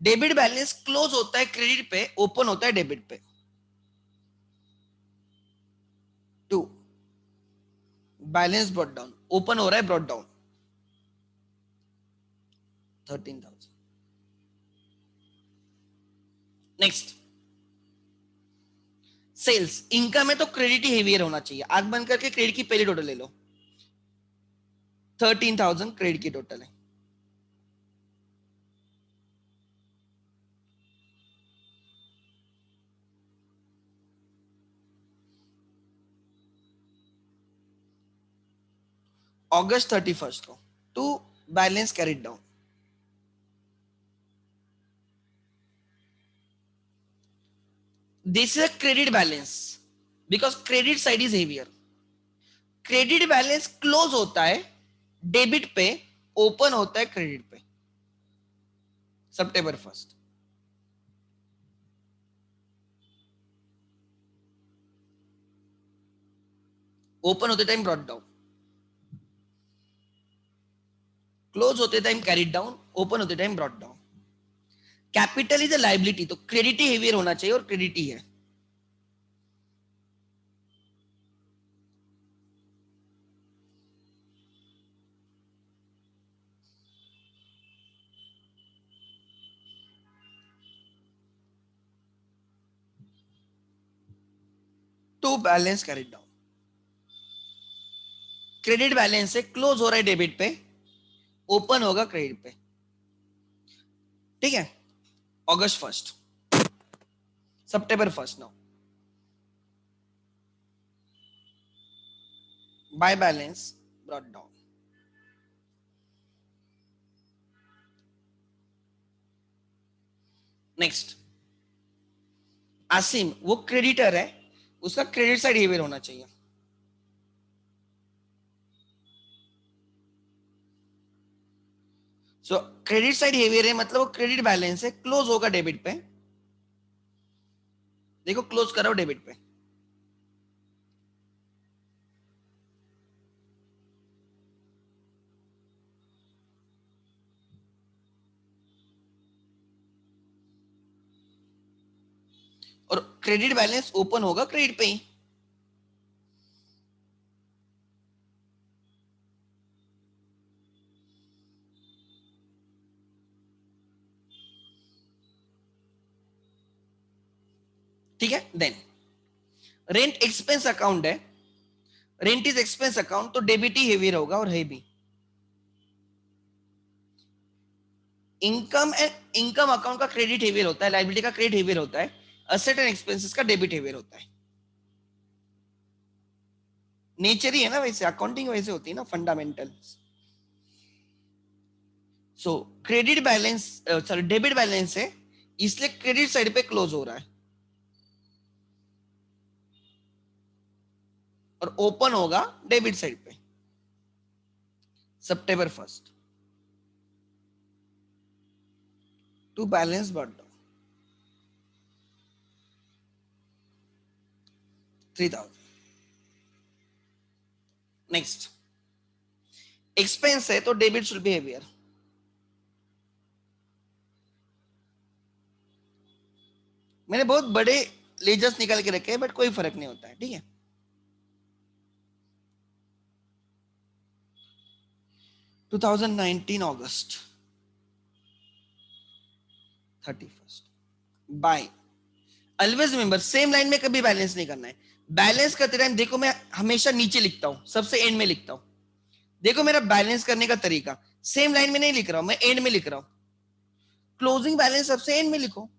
S1: डेबिट बैलेंस क्लोज होता है क्रेडिट पे, ओपन होता है डेबिट पे। 2 बैलेंस ब्रॉट डाउन, ओपन हो रहा है brought down 13,000। Next sales, income है तो क्रेडिट ही हेवियर होना चाहिए, आग बंद करके क्रेडिट की पहली टोटल ले लो, 13,000 क्रेडिट की टोटल है। अगस्त 31 को, to balance carried down, this is a credit balance because credit side is heavier, credit balance close होता है डेबिट पे, ओपन होता है क्रेडिट पे, सितंबर 1, ओपन होते टाइम ब्रॉट डाउन, क्लोज होते टाइम कैरिड डाउन, ओपन होते time brought down. Capital is a liability, तो क्रेडिट ही हेवियर होना चाहिए और क्रेडिट ही है। To balance carried down, credit balance से क्लोज हो रहा है डेबिट पे, ओपन होगा क्रेडिट पे, ठीक है। अगस्त 1, सितंबर 1 now, by balance brought down. Next Asim, वो क्रेडिटर है, उसका क्रेडिट साइड हेवियर होना चाहिए, सो क्रेडिट साइड हेवियर है मतलब वो क्रेडिट बैलेंस है, क्लोज होगा डेबिट पे, देखो क्लोज करो डेबिट पे, और क्रेडिट बैलेंस ओपन होगा क्रेडिट पे ही। ठीक है। देन रेंट एक्सपेंस अकाउंट है, रेंट इज एक्सपेंस अकाउंट, तो डेबिट ही हेवियर होगा और है भी। इनकम एंड इनकम अकाउंट का क्रेडिट हेवियर होता है, लायबिलिटी का क्रेडिट हेवियर होता है, असेट एंड एक्सपेंसेस का डेबिट हेवियर होता है। नेचर ही है ना, वैसे अकाउंटिंग वैसे होती है ना, फंडामेंटल। सो credit balance, sorry debit balance है, इसलिए क्रेडिट साइड पे क्लोज हो रहा है और ओपन होगा डेबिट साइड पे September 1st to balance bottom 3000। Next expense है तो डेबिट शुड बी हेवियर। मैंने बहुत बड़े लेजर्स निकाल के रखे हैं बट कोई फर्क नहीं होता है, ठीक है। 2019 अगस्त 31st by. Always remember same line में कभी बैलेंस नहीं करना है। बैलेंस करते टाइम देखो मैं हमेशा नीचे लिखता हूं, सबसे एंड में लिखता हूं। देखो मेरा बैलेंस करने का तरीका सेम लाइन में नहीं लिख रहा हूं, मैं एंड में लिख रहा हूं। क्लोजिंग बैलेंस सबसे एंड में लिखो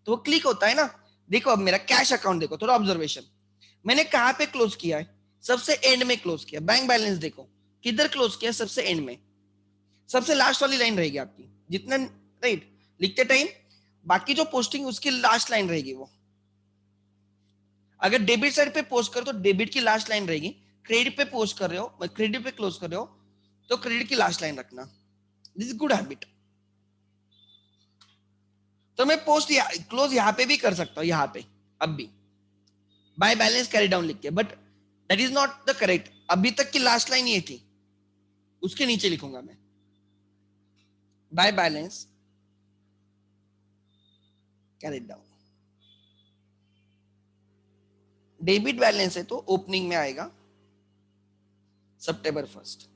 S1: तो वो क्लिक होता है ना। देखो अब मेरा कैश अकाउंट देखो, थोड़ा ऑब्जर्वेशन, मैंने कहां पे क्लोज किया है, सबसे एंड में क्लोज किया। बैंक बैलेंस देखो किधर क्लोज किया, सबसे एंड में, सबसे लास्ट वाली लाइन रहेगी आपकी जितना, राइट, लिखते टाइम बाकी जो पोस्टिंग उसकी लास्ट लाइन रहेगी वो। अगर डेबिट साइड पे पोस्ट करो तो डेबिट की लास्ट लाइन रहेगी, क्रेडिट पे पोस्ट कर रहे हो, क्रेडिट पे क्लोज कर रहे हो तो क्रेडिट की लास्ट लाइन रखना। This is good habit. तो मैं पोस्ट क्लोज यहां पे भी कर सकता हूं, यहां पे अब भी बाय बैलेंस कैरी डाउन लिख के, but that is not the correct. अभी तक की लास्ट लाइन ये थी, उसके नीचे लिखूंगा मैं bye balance carry down. Debit balance है तो ओपनिंग में आएगा September 1st।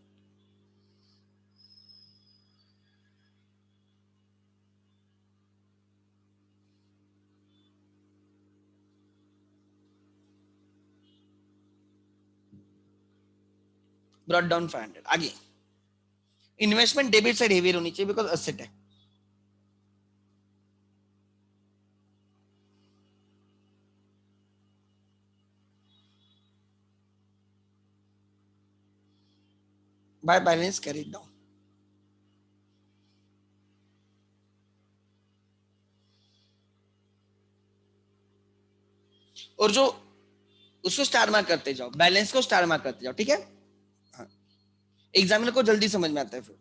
S1: Brought down 500। आगे इन्वेस्टमेंट डेबिट साइड हेवियर होनी चाहिए बिकॉज असेट है। Bye balance carry down. और जो उसको स्टार मार्क करते जाओ, बैलेंस को स्टार मार्क करते जाओ, ठीक है। हाँ, एग्जामिनर को जल्दी समझ में आता है फिर।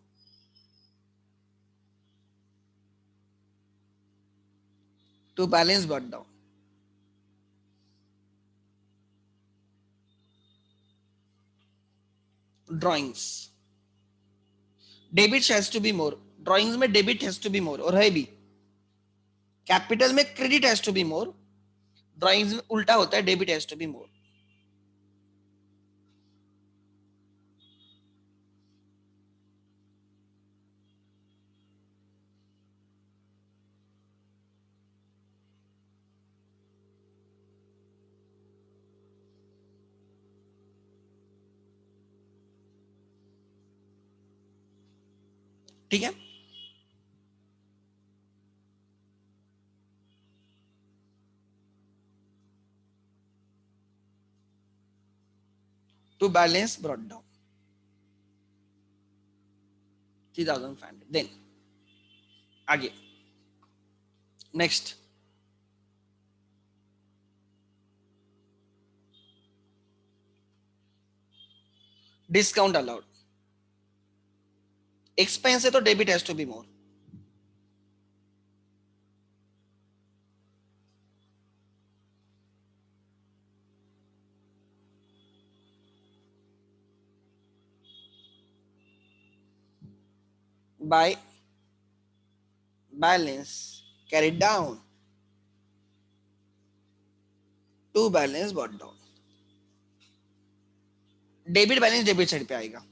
S1: To balance brought down. Drawings debit has to be more, drawings में debit has to be more और है भी। कैपिटल में credit has to be more, drawings में उल्टा होता है, debit has to be more. ठीक है। To balance brought down 3500। Then आगे नेक्स्ट डिस्काउंट अलाउड। एक्सपेंस है तो debit has to be more. By balance carry down to balance brought down. Debit balance debit side पे आएगा।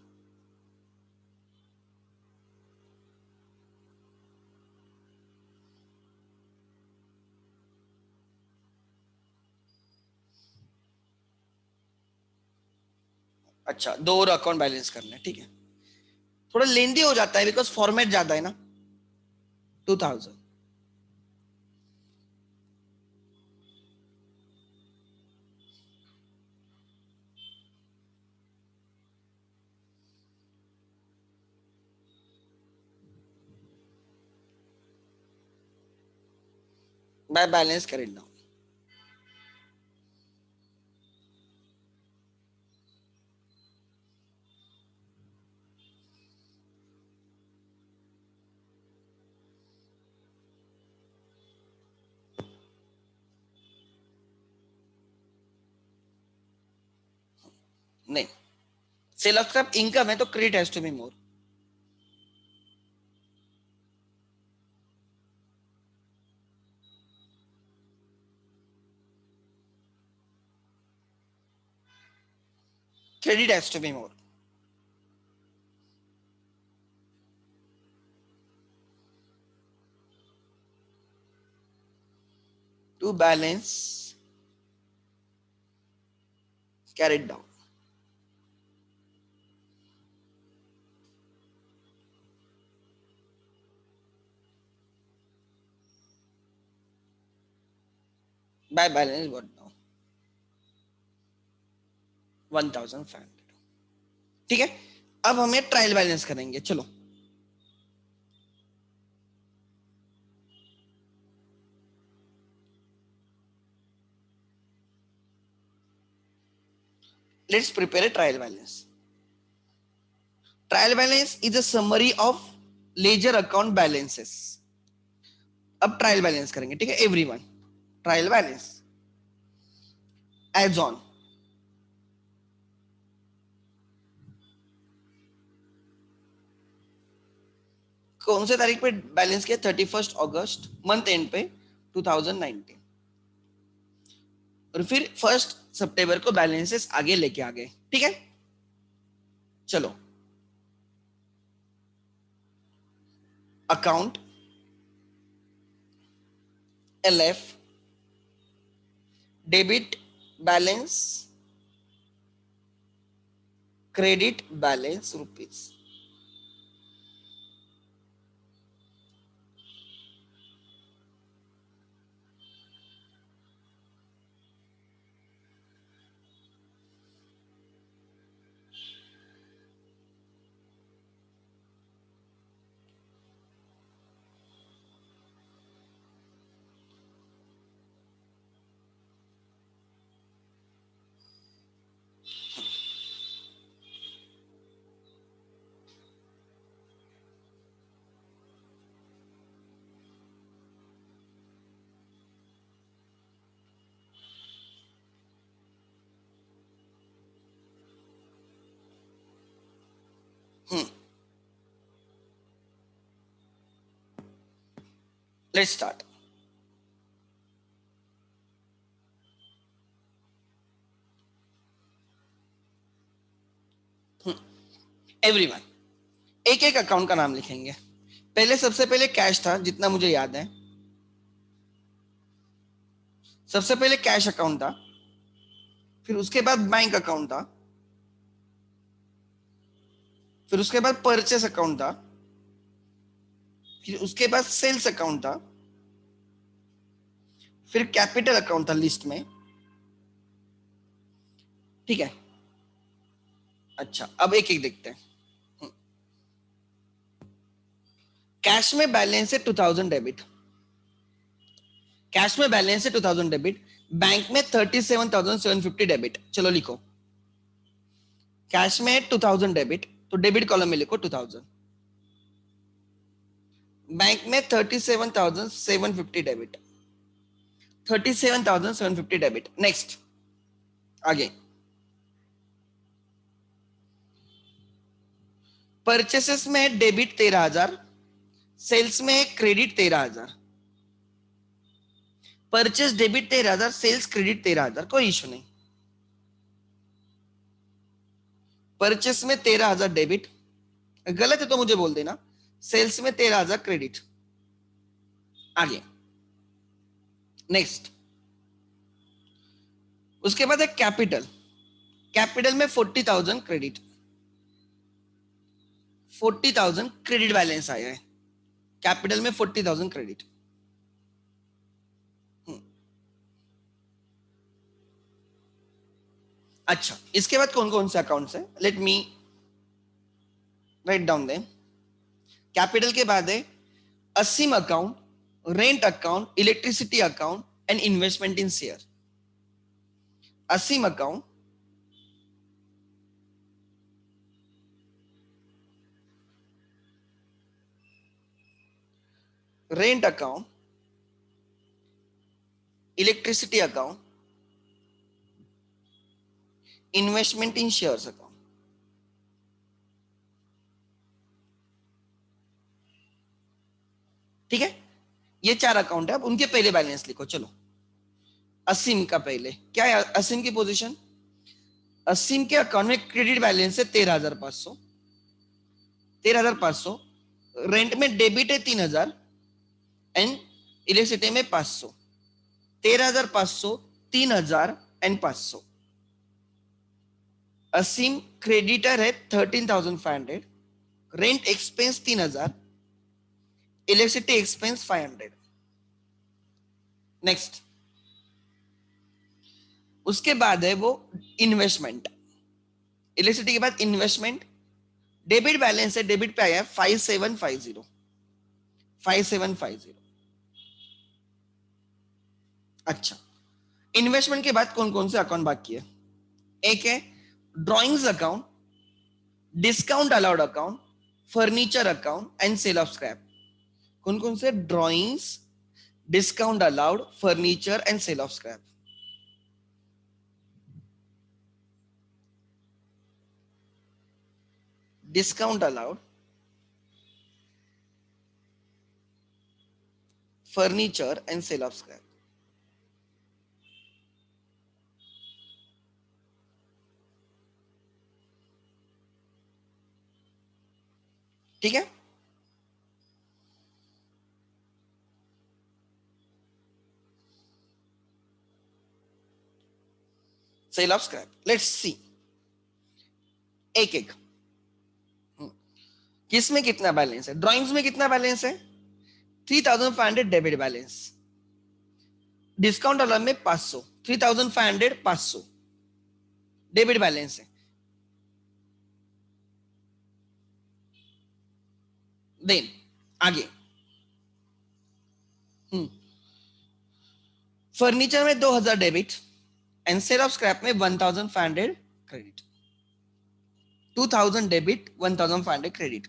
S1: अच्छा, दो और अकाउंट बैलेंस करने, ठीक है। थोड़ा लेंदी हो जाता है बिकॉज फॉर्मेट ज्यादा है ना। 2000 by balance carried down. नहीं, सेल ऑफ स्क्रैप इनकम है तो credit has to be more. Credit has to be more. To balance carried down। by balance what now 1500। ठीक है, अब हमें ट्रायल बैलेंस करेंगे, चलो। Let's prepare a trial balance। Trial balance is a summary of ledger account balances. अब trial balance करेंगे, ठीक है everyone. Trial balance as on कौन से तारीख पे बैलेंस किया? 31 अगस्त, मंथ एंड पे 2019। और फिर 1 सितंबर को बैलेंसेस आगे लेके आ गए, ठीक है। चलो, account LF debit balance credit balance rupees. Let's start. Everyone, एक एक अकाउंट का नाम लिखेंगे। पहले, सबसे पहले कैश था जितना मुझे याद है। सबसे पहले कैश अकाउंट था, फिर उसके बाद बैंक अकाउंट था, फिर उसके बाद परचेस अकाउंट था, फिर उसके बाद सेल्स अकाउंट था, फिर कैपिटल अकाउंट था लिस्ट में, ठीक है। अच्छा, अब एक एक देखते हैं। कैश में बैलेंस है 2000 डेबिट। कैश में बैलेंस है 2000 डेबिट। बैंक में 37,750 डेबिट। चलो लिखो, कैश में 2000 डेबिट, तो डेबिट कॉलम में लिखो 2000। बैंक में 37,750 डेबिट। 37,750 डेबिट। नेक्स्ट, आगे परचेसेस में डेबिट 13,000, सेल्स में credit 13,000। Purchase debit 13,000, sales credit 13,000, कोई इशू नहीं। परचेस में 13,000 डेबिट, गलत है तो मुझे बोल देना। सेल्स में 13,000 क्रेडिट। आगे नेक्स्ट, उसके बाद है कैपिटल। कैपिटल में 40,000 क्रेडिट, 40,000 क्रेडिट बैलेंस आया है, कैपिटल में 40,000 क्रेडिट। अच्छा, इसके बाद कौन कौन से अकाउंट्स है, let me write down them. Capital के बाद है Asim account, rent account, electricity account and investment in share. Asim account, rent account, electricity account, investment in shares account. ठीक है, ये 4 अकाउंट है। अब उनके पहले बैलेंस लिखो। चलो, असीम का पहले क्या है, असीम की पोजीशन, असीम के अकाउंट में क्रेडिट बैलेंस है 13,500, 13,500। रेंट में डेबिट है 3,000 एंड इलेक्ट्रिसिटी में 500, 13,500, 3,000 एंड 500। असीम क्रेडिटर है 13,500, rent expense 3,000, electricity expense 500। Next, उसके बाद है वो इन्वेस्टमेंट, इलेक्ट्रिसिटी के बाद इन्वेस्टमेंट। डेबिट बैलेंस है, डेबिट पे आया है 5750, 5750। अच्छा, इन्वेस्टमेंट के बाद कौन कौन से अकाउंट बाकी है, एक है drawings account, discount allowed account, furniture account and sale of scrap. कौन कौन से, drawings, discount allowed, furniture and sale of scrap. Discount allowed, furniture and sale of scrap. ठीक है, sale of scrap, let's see एक एक किसमें कितना balance है। ड्राइंग्स में कितना बैलेंस है, 3,500 डेबिट बैलेंस, डिस्काउंट अलाउड में 500, 3,500, 500 डेबिट बैलेंस है। देन आगे फर्नीचर में 2,000 debit and sale of scrap में 1,500 credit, 2,000 debit, 1,500 credit.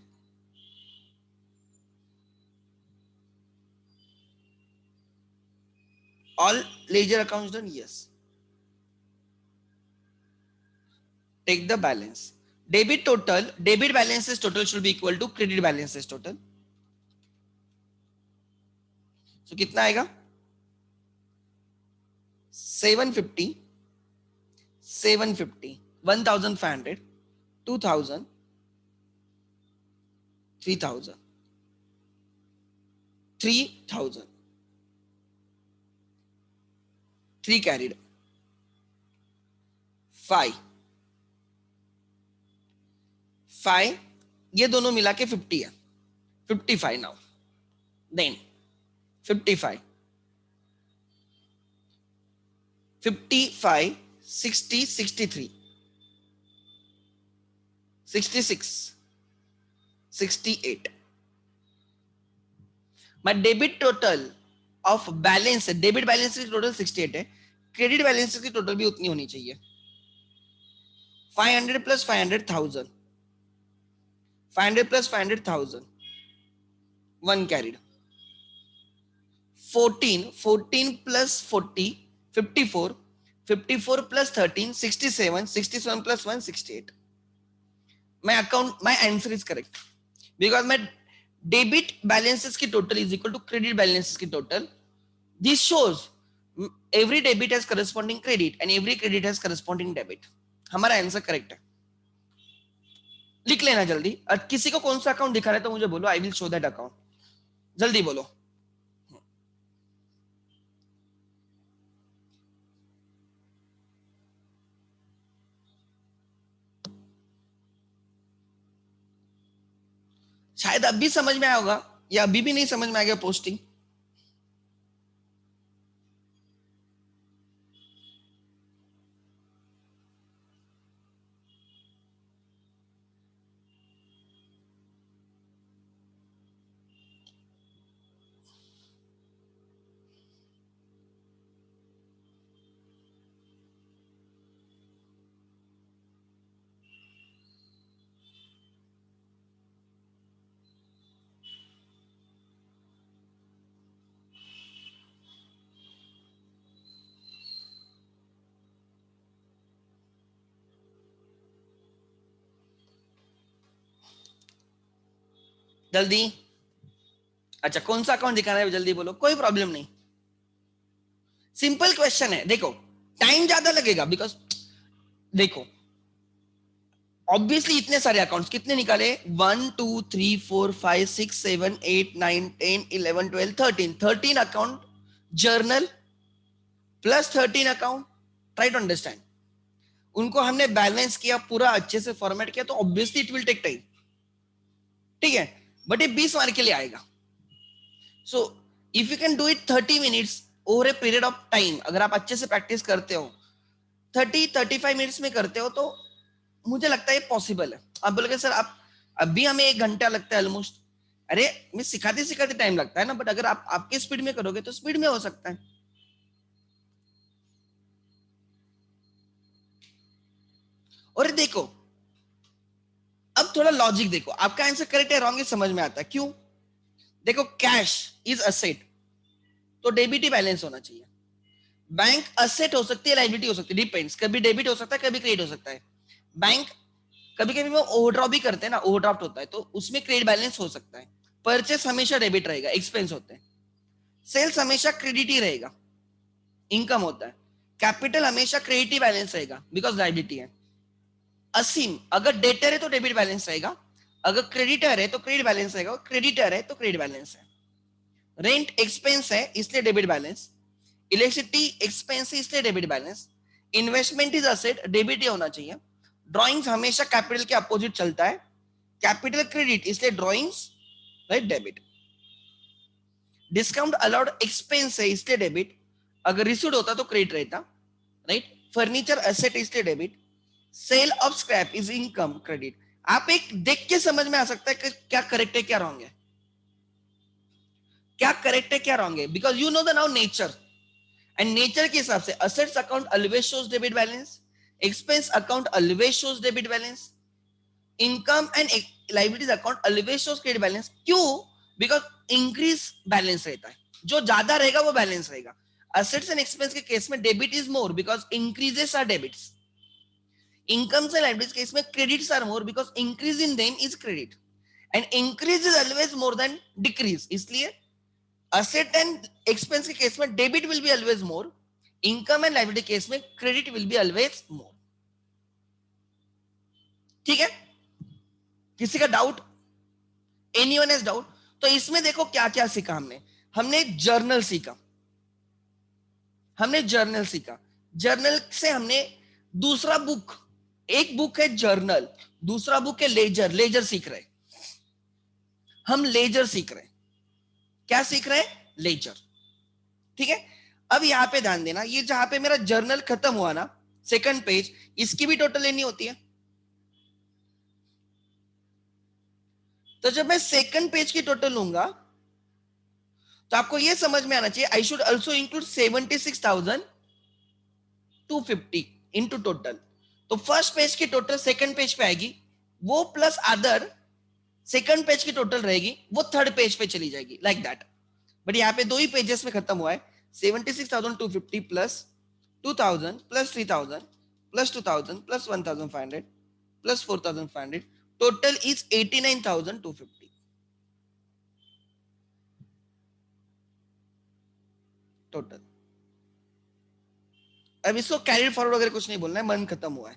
S1: All ledger accounts done? Yes. Take the balance. Debit total, debit balances total should be equal to credit balances total. So कितना आएगा, 750, 750, 1,500, 2,000, 3,000, 3,000, 3 carried, 5, 5, ये दोनों मिला के 50 है, 55 now. Then 55, 55, 60, 63, 66, 68. My debit total of balance, debit balance की total 68 है, credit balance की टोटल भी उतनी होनी चाहिए, 500 plus 500,000, 500 plus 500,000, 1 carried, 14, 14 plus 40, 54, 54 plus 13, 67, 67 plus 1, 68. My account, my answer is correct because my debit balances की total is equal to credit balances की total. This shows every debit has corresponding credit and every credit has corresponding debit. हमारा answer correct है, लिख लेना जल्दी। और किसी को कौन सा अकाउंट दिखा रहा है तो मुझे बोलो, I will show that account, जल्दी बोलो। शायद अब भी समझ में आया होगा या अभी भी नहीं समझ में आ गया पोस्टिंग? जल्दी, अच्छा कौन सा अकाउंट दिखाना है जल्दी बोलो, कोई प्रॉब्लम नहीं, सिंपल क्वेश्चन है। देखो टाइम ज्यादा लगेगा बिकॉज देखो ऑब्वियसली इतने सारे अकाउंट्स कितने निकाले, 1 2 3 4 5 6 7 8 9 10 11 12 13 account journal plus 13 account, try to understand. उनको हमने बैलेंस किया, पूरा अच्छे से फॉर्मेट किया, तो obviously it will take time, ठीक है, बट ये 20 मार्क के लिए आएगा। So if you can do it 30 minutes over a period of time, अगर आप अच्छे से प्रैक्टिस करते हो 30-35 मिनट्स में करते हो, तो मुझे लगता है ये पॉसिबल है। आप बोलोगे सर आप अभी हमें 1 घंटा लगता है ऑलमोस्ट, अरे मैं सिखाते सिखाते टाइम लगता है ना, बट अगर आप आपके स्पीड में करोगे तो स्पीड में हो सकता है। और देखो अब थोड़ा लॉजिक देखो, आपका आंसर करेक्ट है रॉन्ग है समझ में आता है, क्यों? देखो कैश इज असेट, तो डेबिट ही बैलेंस होना चाहिए। बैंक असेट हो सकती है, लाइबिलिटी हो सकती है, डिपेंड्स, कभी डेबिट हो सकता है, कभी क्रेडिट हो सकता है। बैंक कभी कभी वो ओवरड्राफ्ट भी करते हैं ना, ओवरड्राफ्ट होता है तो उसमें क्रेडिट बैलेंस हो सकता है। परचेस हमेशा डेबिट रहेगा, एक्सपेंस होते हैं। सेल्स हमेशा क्रेडिट ही रहेगा, इनकम होता है। कैपिटल हमेशा क्रेडिट ही बैलेंस रहेगा बिकॉज लाइबिलिटी है। असीम अगर डेटर है तो डेबिट बैलेंस रहेगा, अगर क्रेडिटर है तो क्रेडिट बैलेंस रहेगा, क्रेडिटर है तो क्रेडिट बैलेंस है। रेंट एक्सपेंस है इसलिए डेबिट बैलेंस, इलेक्ट्रिसिटी एक्सपेंस है इसलिए debit balance, investment is asset debit ही होना चाहिए। ड्राइंग्स हमेशा कैपिटल के अपोजिट चलता है, कैपिटल क्रेडिट इसलिए drawings right debit. Discount allowed expense है इसलिए डेबिट, अगर रिसीव्ड होता तो क्रेडिट रहता, राइट। फर्नीचर एसेट इसलिए debit, sale of scrap is income credit. आप एक देख के समझ में आ सकता है कि क्या करेक्ट है क्या रॉन्ग है, क्या करेक्ट है क्या रॉन्ग है, because you know the now nature, and nature के हिसाब से assets account always shows debit balance, expense account always shows debit balance, income and liabilities account always shows credit balance. क्यों? Because increase balance रहता है, जो ज्यादा रहेगा वो बैलेंस रहेगा। असेट्स एंड एक्सपेंस के केस में debit is more because increases are debits, incomes and liabilities case में credits are more because increase in them is credit and increase is always more than decrease, इसलिए asset and expense के case में debit will be always more, income and liability case में credit will be always more। ठीक है, किसी का doubt? Anyone has doubt? तो इसमें देखो क्या क्या सीखा हमने, हमने जर्नल सीखा, हमने जर्नल सीखा, जर्नल से हमने दूसरा बुक, एक बुक है जर्नल, दूसरा बुक है लेजर, लेजर सीख रहे, हम लेजर सीख रहे, क्या सीख रहे हैं? लेजर, ठीक है। अब यहां पे ध्यान देना, ये जहां पे मेरा जर्नल खत्म हुआ ना, सेकंड पेज, इसकी भी टोटल लेनी होती है। तो जब मैं सेकंड पेज की टोटल लूंगा तो आपको ये समझ में आना चाहिए I should also include 76,250 into total. तो फर्स्ट पेज की टोटल सेकंड पेज पे आएगी, वो प्लस अदर सेकंड पेज की टोटल रहेगी, वो थर्ड पेज पे चली जाएगी, लाइक दैट। बट यहाँ पे 2 ही पेजेस में खत्म हुआ है, 76,250 plus 2,000 plus 3,000 plus 2,000 plus 1,500 plus 4,500, total is 89,250 total. अब इसको कैरी फॉरवर्ड वगैरह कुछ नहीं बोलना है, मन खत्म हुआ है।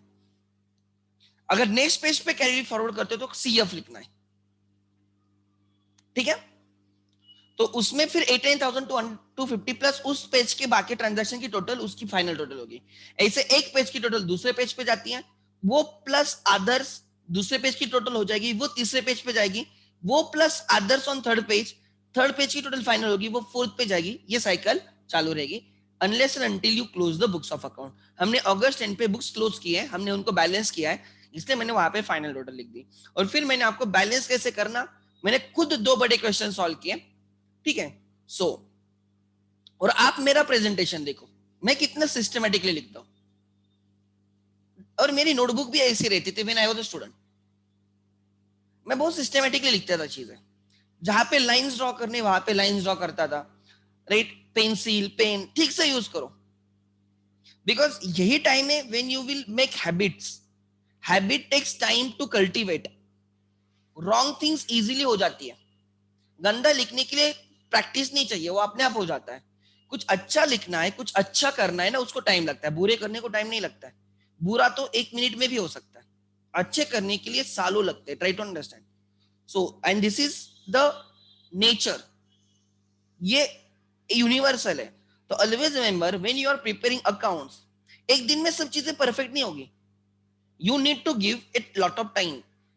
S1: अगर नेक्स्ट पेज पे कैरी फॉरवर्ड करते हो तो सीएफ लिखना है, ठीक है। तो उसमें फिर 89,250 प्लस उस पेज के बाकी ट्रांजैक्शन की टोटल, उसकी फाइनल टोटल होगी। ऐसे एक पेज की टोटल दूसरे पेज पे जाती है, वो प्लस अदर्स दूसरे पेज की टोटल हो जाएगी, वो तीसरे पेज पे जाएगी, वो plus others on third page की टोटल फाइनल होगी, वो फोर्थ पे जाएगी, ये साइकिल चालू रहेगी unless and until you close the books of account. हमने अगस्त एंड पे बुक्स क्लोज की है, हमने उनको बैलेंस किया है, इसलिए मैंने वहां पे फाइनल टोटल लिख दी। और फिर मैंने आपको बैलेंस कैसे करना, मैंने खुद 2 बड़े क्वेश्चन सॉल्व किए, ठीक है। सो और आप मेरा प्रेजेंटेशन देखो, मैं कितना सिस्टमेटिकली लिखता हूं, और मेरी नोटबुक भी ऐसी रहती थी when I was a student. मैं बहुत सिस्टमेटिकली लिखता था चीजें, जहां पे लाइंस ड्रॉ करने वहां पे लाइंस ड्रॉ करता था, राइट। पेंसिल पेन ठीक से यूज करो, बिकॉज यही टाइम है when you will make habits. Habit takes time to cultivate, wrong things easily हो जाती है। गंदा लिखने के लिए प्रैक्टिस नहीं चाहिए, वो अपने आप हो जाता है। कुछ अच्छा लिखना है, कुछ अच्छा करना है ना, उसको टाइम लगता है, बुरे करने को टाइम नहीं लगता है। बुरा तो 1 मिनट में भी हो सकता है, अच्छे करने के लिए सालों लगते हैं। Try to understand. So and this is the nature, ये यूनिवर्सल है। तो always remember when you are preparing accounts, एक दिन में सब चीजें परफेक्ट नहीं होगी। You need to give it lot of time,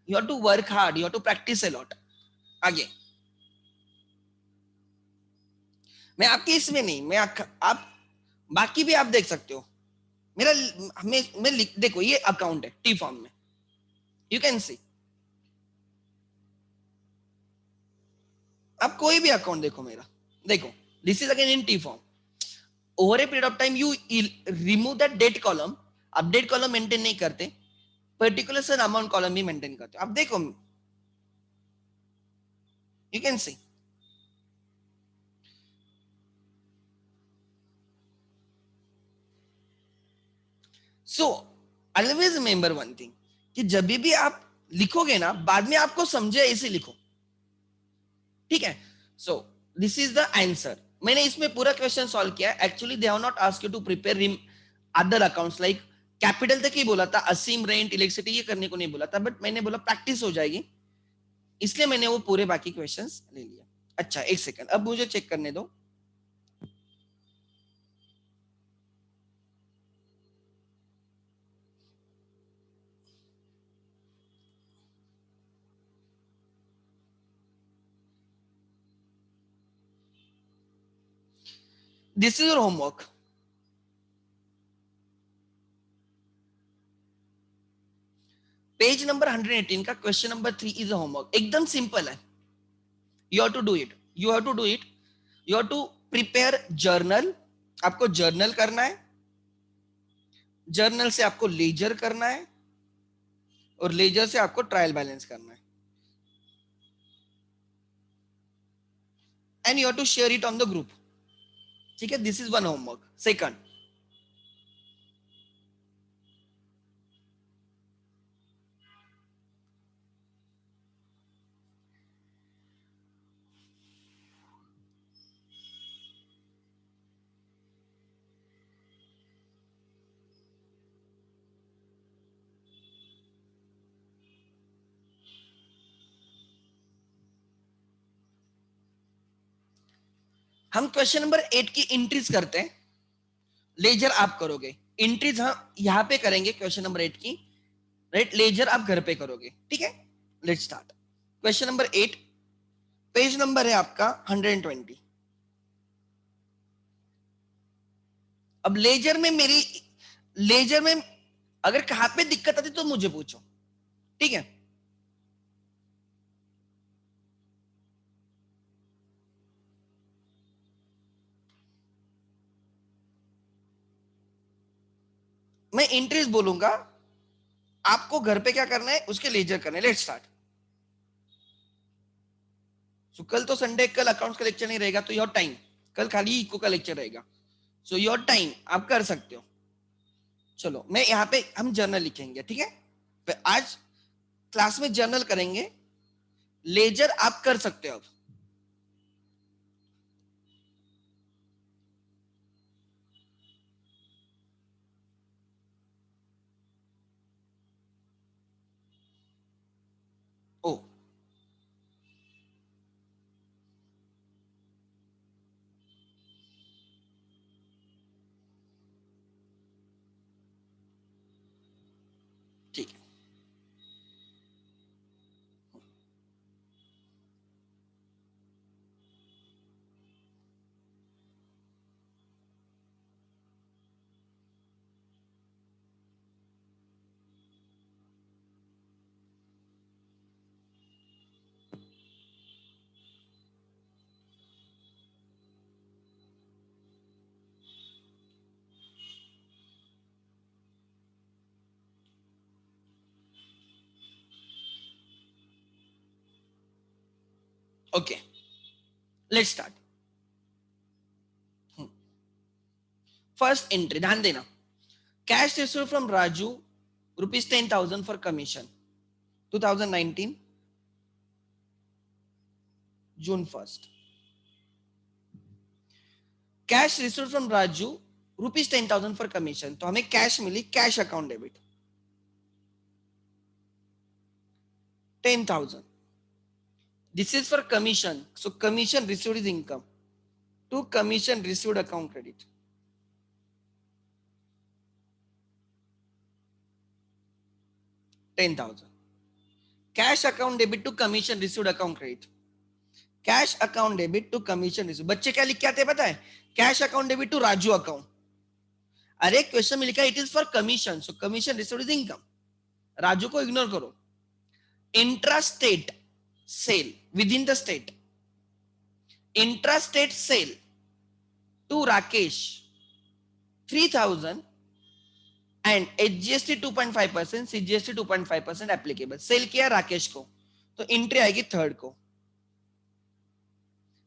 S1: you have to work hard, you have to practice a lot. आगे मैं आपके इसमें नहीं, आप बाकी भी आप देख सकते हो। मेरा मैं देखो ये अकाउंट है टी फॉर्म में, यू कैन सी। आप कोई भी अकाउंट देखो मेरा, देखो this is again in T form. Over a period of time you remove that date column, आप डेट कॉलम मेंटेन नहीं करते, पर्टिकुलर सर अमाउंट कॉलम भी मेंटेन करते हो। आप देखो, you can see. So always remember one thing, कि जब भी आप लिखोगे ना, बाद में आपको समझे ऐसे लिखो, ठीक है। So this is the answer. मैंने इसमें पूरा क्वेश्चन सॉल्व किया। Actually they have not asked you to prepare other accounts like capital तक ही बोला था, असीम रेंट इलेक्ट्रिसिटी ये करने को नहीं बोला था, बट मैंने बोला प्रैक्टिस हो जाएगी, इसलिए मैंने वो पूरे बाकी क्वेश्चंस ले लिया। अच्छा एक सेकंड, अब मुझे चेक करने दो। This is your homework. Page number 118 का question number 3 is a homework, एकदम सिंपल है। You have to do it, you have to do it, you have to prepare journal. आपको जर्नल करना है, जर्नल से आपको लेजर करना है, और लेजर से आपको ट्रायल बैलेंस करना है, and you have to share it on the group, ठीक है। This is one homework. Second, हम क्वेश्चन नंबर 8 की एंट्रीज करते हैं, लेजर आप करोगे, एंट्रीज हम यहां पे करेंगे क्वेश्चन नंबर 8 की, राइट। लेजर आप घर पे करोगे, ठीक है। Let's start question number 8। Page number है आपका 120। अब लेजर में अगर कहां पे दिक्कत आती तो मुझे पूछो, ठीक है। मैं एंट्रीज बोलूंगा, आपको घर पे क्या करना है उसके लेजर करना है। Let's start. सो कल तो संडे, कल अकाउंट्स का लेक्चर नहीं रहेगा, तो योर टाइम, कल खाली इको का लेक्चर रहेगा। सो योर टाइम आप कर सकते हो। चलो मैं यहाँ पे हम जर्नल लिखेंगे, ठीक है। फिर आज क्लास में जर्नल करेंगे, लेजर आप कर सकते हो अब। ओ ठीक है। Okay, let's start. First entry, ध्यान देना. Cash receive from Raju ₹10,000 for commission 2019 June 1st. Cash receive from Raju ₹10,000 for commission. तो हमें कैश मिली, cash account debit 10,000. This is for commission. So commission received is income. To commission received account credit. 10,000. Cash account debit to commission received account credit. Cash account debit to commission received. बच्चे क्या लिख के आते हैं पता है? Cash account debit to Raju account. अरे question में लिखा है it is for commission. So commission received is income. Raju को इग्नोर करो. Intrastate sale within the state. Intrastate sale to Rakesh 3,000 and HGST 2.5%, CGST 2.5% applicable. Cell किया राकेश को, तो एंट्री आएगी थर्ड को.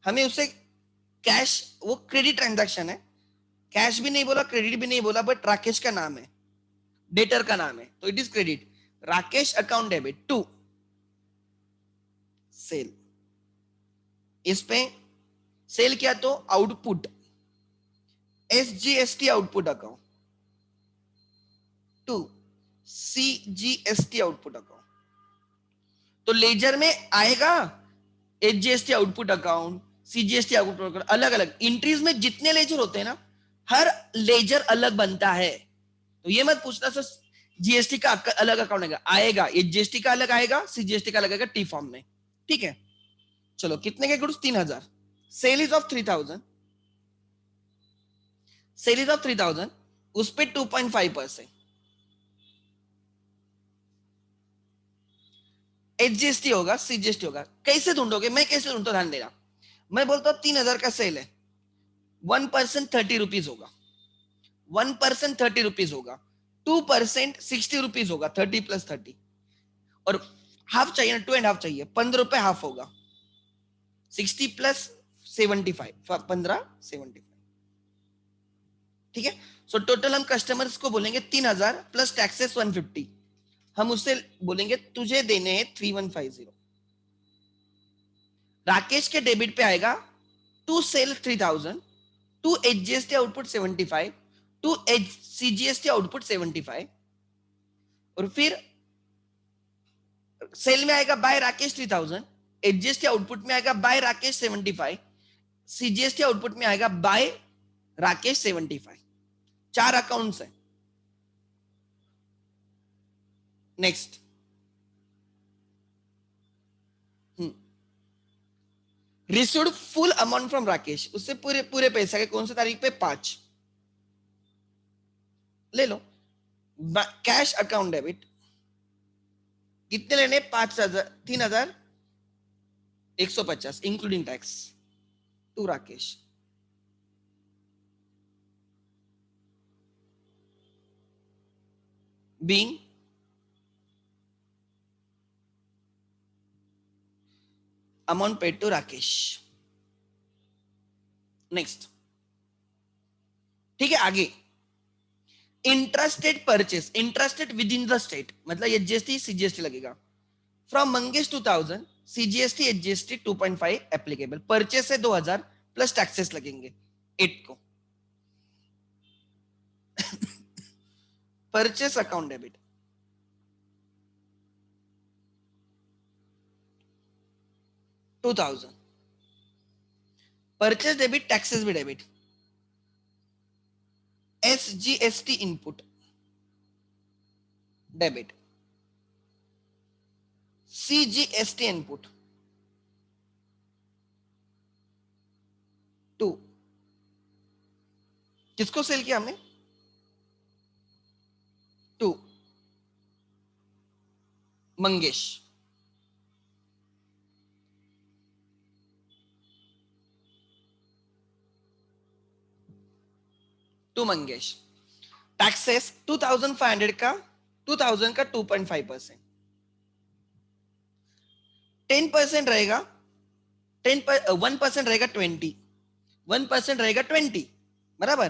S1: हमें उसे कैश, वो क्रेडिट ट्रांजैक्शन है, कैश भी नहीं बोला, क्रेडिट भी नहीं बोला, बट राकेश का नाम है, डेटर का नाम है, तो it is credit. Rakesh account debit to sale. इस पे सेल किया तो output SGST output account to CGST output account. तो लेजर में आएगा HGST output account, CGST output account, अलग अलग एंट्रीज में जितने लेजर होते हैं ना, हर लेजर अलग बनता है. तो ये मत पूछना सर GST का अलग अकाउंट आएगा, HGST का अलग आएगा, CGST का अलग आएगा टी फॉर्म में. ठीक है, चलो कितने के goods? 3,000. Sale is of 3,000. Sale is of 3,000, उस पे 2.5% HGST होगा, CGST होगा. कैसे ढूंढोगे? मैं कैसे ढूंढता, ध्यान देना. मैं बोलता हूं 3,000 का सेल है, 1% 30 रुपीज होगा, 1% 30 रुपीज होगा, 2% 60 रुपीज होगा, 30 + 30, और हाफ चाहिए ना, 2.5 चाहिए, 15 रुपए हाफ होगा, 60 + 75, 15 75. ठीक है, सो टोटल हम कस्टमर्स को बोलेंगे 3,000 प्लस टैक्सेस 150. हम उससे बोलेंगे तुझे देने हैं 3,150. राकेश के डेबिट पे आएगा to sale 3,000, to HGST output 75, to CGST output 75, और फिर सेल में आएगा बाय राकेश 3,000, HGST आउटपुट में आएगा बाय राकेश 75, CGST आउटपुट में आएगा बाय राकेश 75. 4 अकाउंट्स है. Next, received full amount from Rakesh. उससे पूरे पूरे पैसे के कौन सी तारीख पे? 5. ले लो. कैश अकाउंट डेबिट कितने लेने? 5,000, 3,150 including tax to Rakesh. Being amount paid to Rakesh. Next, ठीक है. आगे intrastate purchase, intrastate within the state, मतलब HGST CGST लगेगा. From Mangesh 2,000, CGST HGST 2.5 applicable. Purchase है 2,000 प्लस टैक्सेस लगेंगे 8 को. Purchase account debit 2,000. Purchase debit, taxes भी debit. SGST input debit, CGST input 2. किसको सेल किया हमने? 2 मंगेश. टू मंगेश. टैक्सेस 2,500 का 2,000 का 2.5%, 10% रहेगा 1% रहेगा 20, 1% रहेगा 20 बराबर,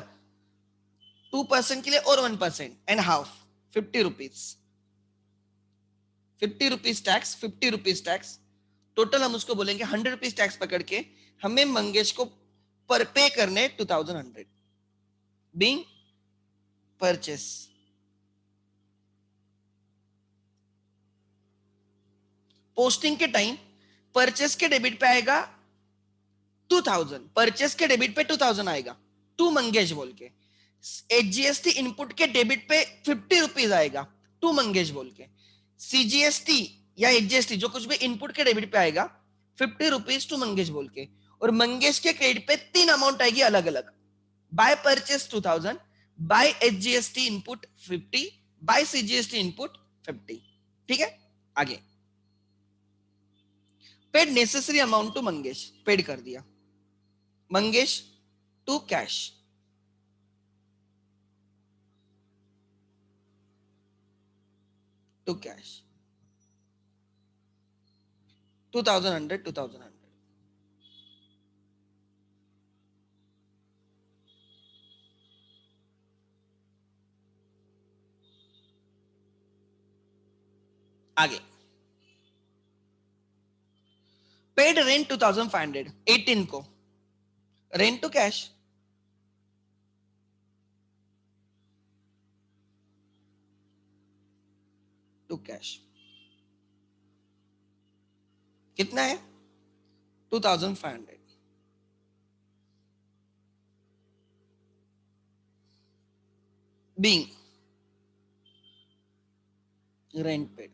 S1: 2% के लिए और 1% and half 50 rupees, 50 rupees tax, 50 rupees tax, total हम उसको बोलेंगे 100 रुपीज टैक्स पकड़ के हमें मंगेश को पर पे करने 2100 बीइंग परचेस। पोस्टिंग के टाइम परचेस के डेबिट पे आएगा 2000, परचेस के डेबिट पे 2000 आएगा टू मंगेश बोल के, एचजीएसटी इनपुट के डेबिट पे 50 रुपीज आएगा टू मंगेश बोल के, सीजीएसटी या एचजीएसटी जो कुछ भी इनपुट के डेबिट पे आएगा 50 रुपीज टू मंगेश बोल के, और मंगेश के क्रेडिट पे 3 अमाउंट आएगी अलग अलग, by purchase 2000, by HGST input 50, by CGST input 50। ठीक है, आगे paid necessary amount to Mangesh, paid कर दिया Mangesh to cash, to cash 2100। आगे पेड रेंट 2500, 18 को rent to cash, to cash कितना है 2500, being rent paid,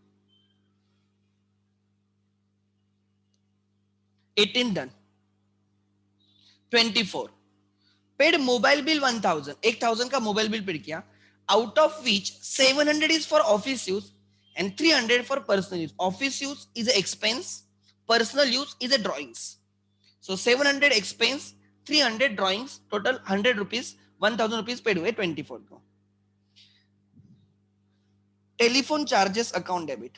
S1: 18 done. 24 paid mobile bill 1000, 1000 का मोबाइल बिल पेड किया, out of which 700 is for office use and 300 for personal use. Office use is a expense, personal use is a drawings, so 700 expense, 300 drawings, total 100 rupees, 1000 rupees paid हुए 24 को। Telephone charges account debit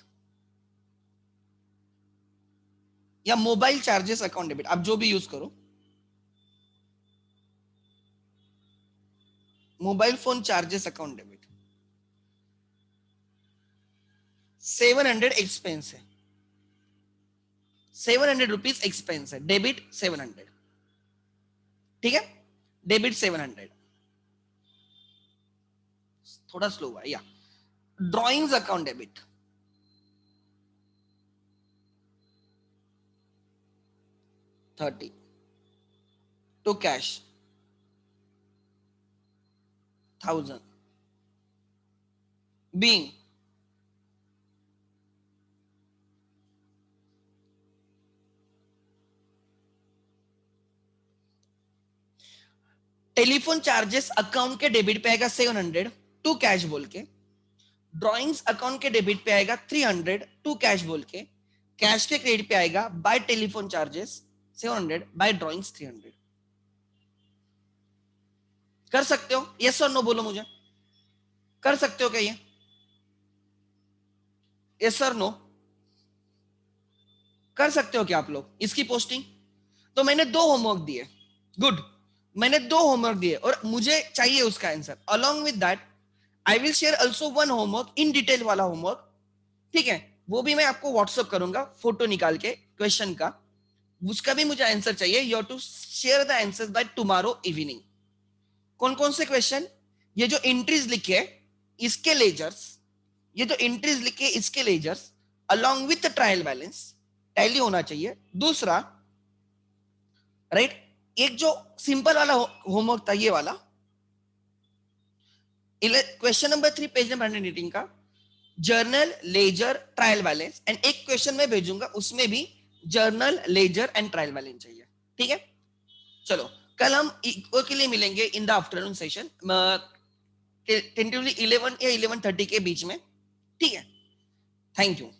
S1: या mobile charges account debit, आप जो भी use करो, mobile phone charges account debit 700 expense है, 700 rupees expense है, debit 700। ठीक है, डेबिट 700, थोड़ा स्लो हुआ या। Drawings account debit 30 to cash 1000 being telephone charges account के डेबिट पे आएगा 700 टू कैश बोल के, ड्रॉइंग्स अकाउंट के डेबिट पे आएगा 300 टू कैश बोल के, कैश के क्रेडिट पे आएगा by telephone charges 700 by drawings 300। कर सकते हो, यस और नो बोलो मुझे, कर सकते हो क्या ये, यस और नो कर सकते हो क्या आप लोग इसकी पोस्टिंग? तो मैंने 2 होमवर्क दिए, गुड, मैंने 2 होमवर्क दिए और मुझे चाहिए उसका answer. Along with that I will share also 1 homework, in detail वाला होमवर्क, ठीक है, वो भी मैं आपको व्हाट्सअप करूंगा फोटो निकाल के क्वेश्चन का, उसका भी मुझे आंसर चाहिए। You have to share the answers by tomorrow evening. कौन कौन से क्वेश्चन? ये जो एंट्रीज लिखे इसके लेजर्स, ये जो एंट्रीज लिखे इसके ledgers along with trial balance tally होना चाहिए। दूसरा राइट, एक जो सिंपल वाला होमवर्क था ये वाला, क्वेश्चन नंबर 3 पेज नंबर 118 का, journal, ledger, trial balance, and एक क्वेश्चन मैं भेजूंगा उसमें भी journal, ledger and trial balance चाहिए। ठीक है, चलो कल हम इको के लिए मिलेंगे in the afternoon session, tentatively 11 या 11:30 के बीच में। ठीक है, थैंक यू।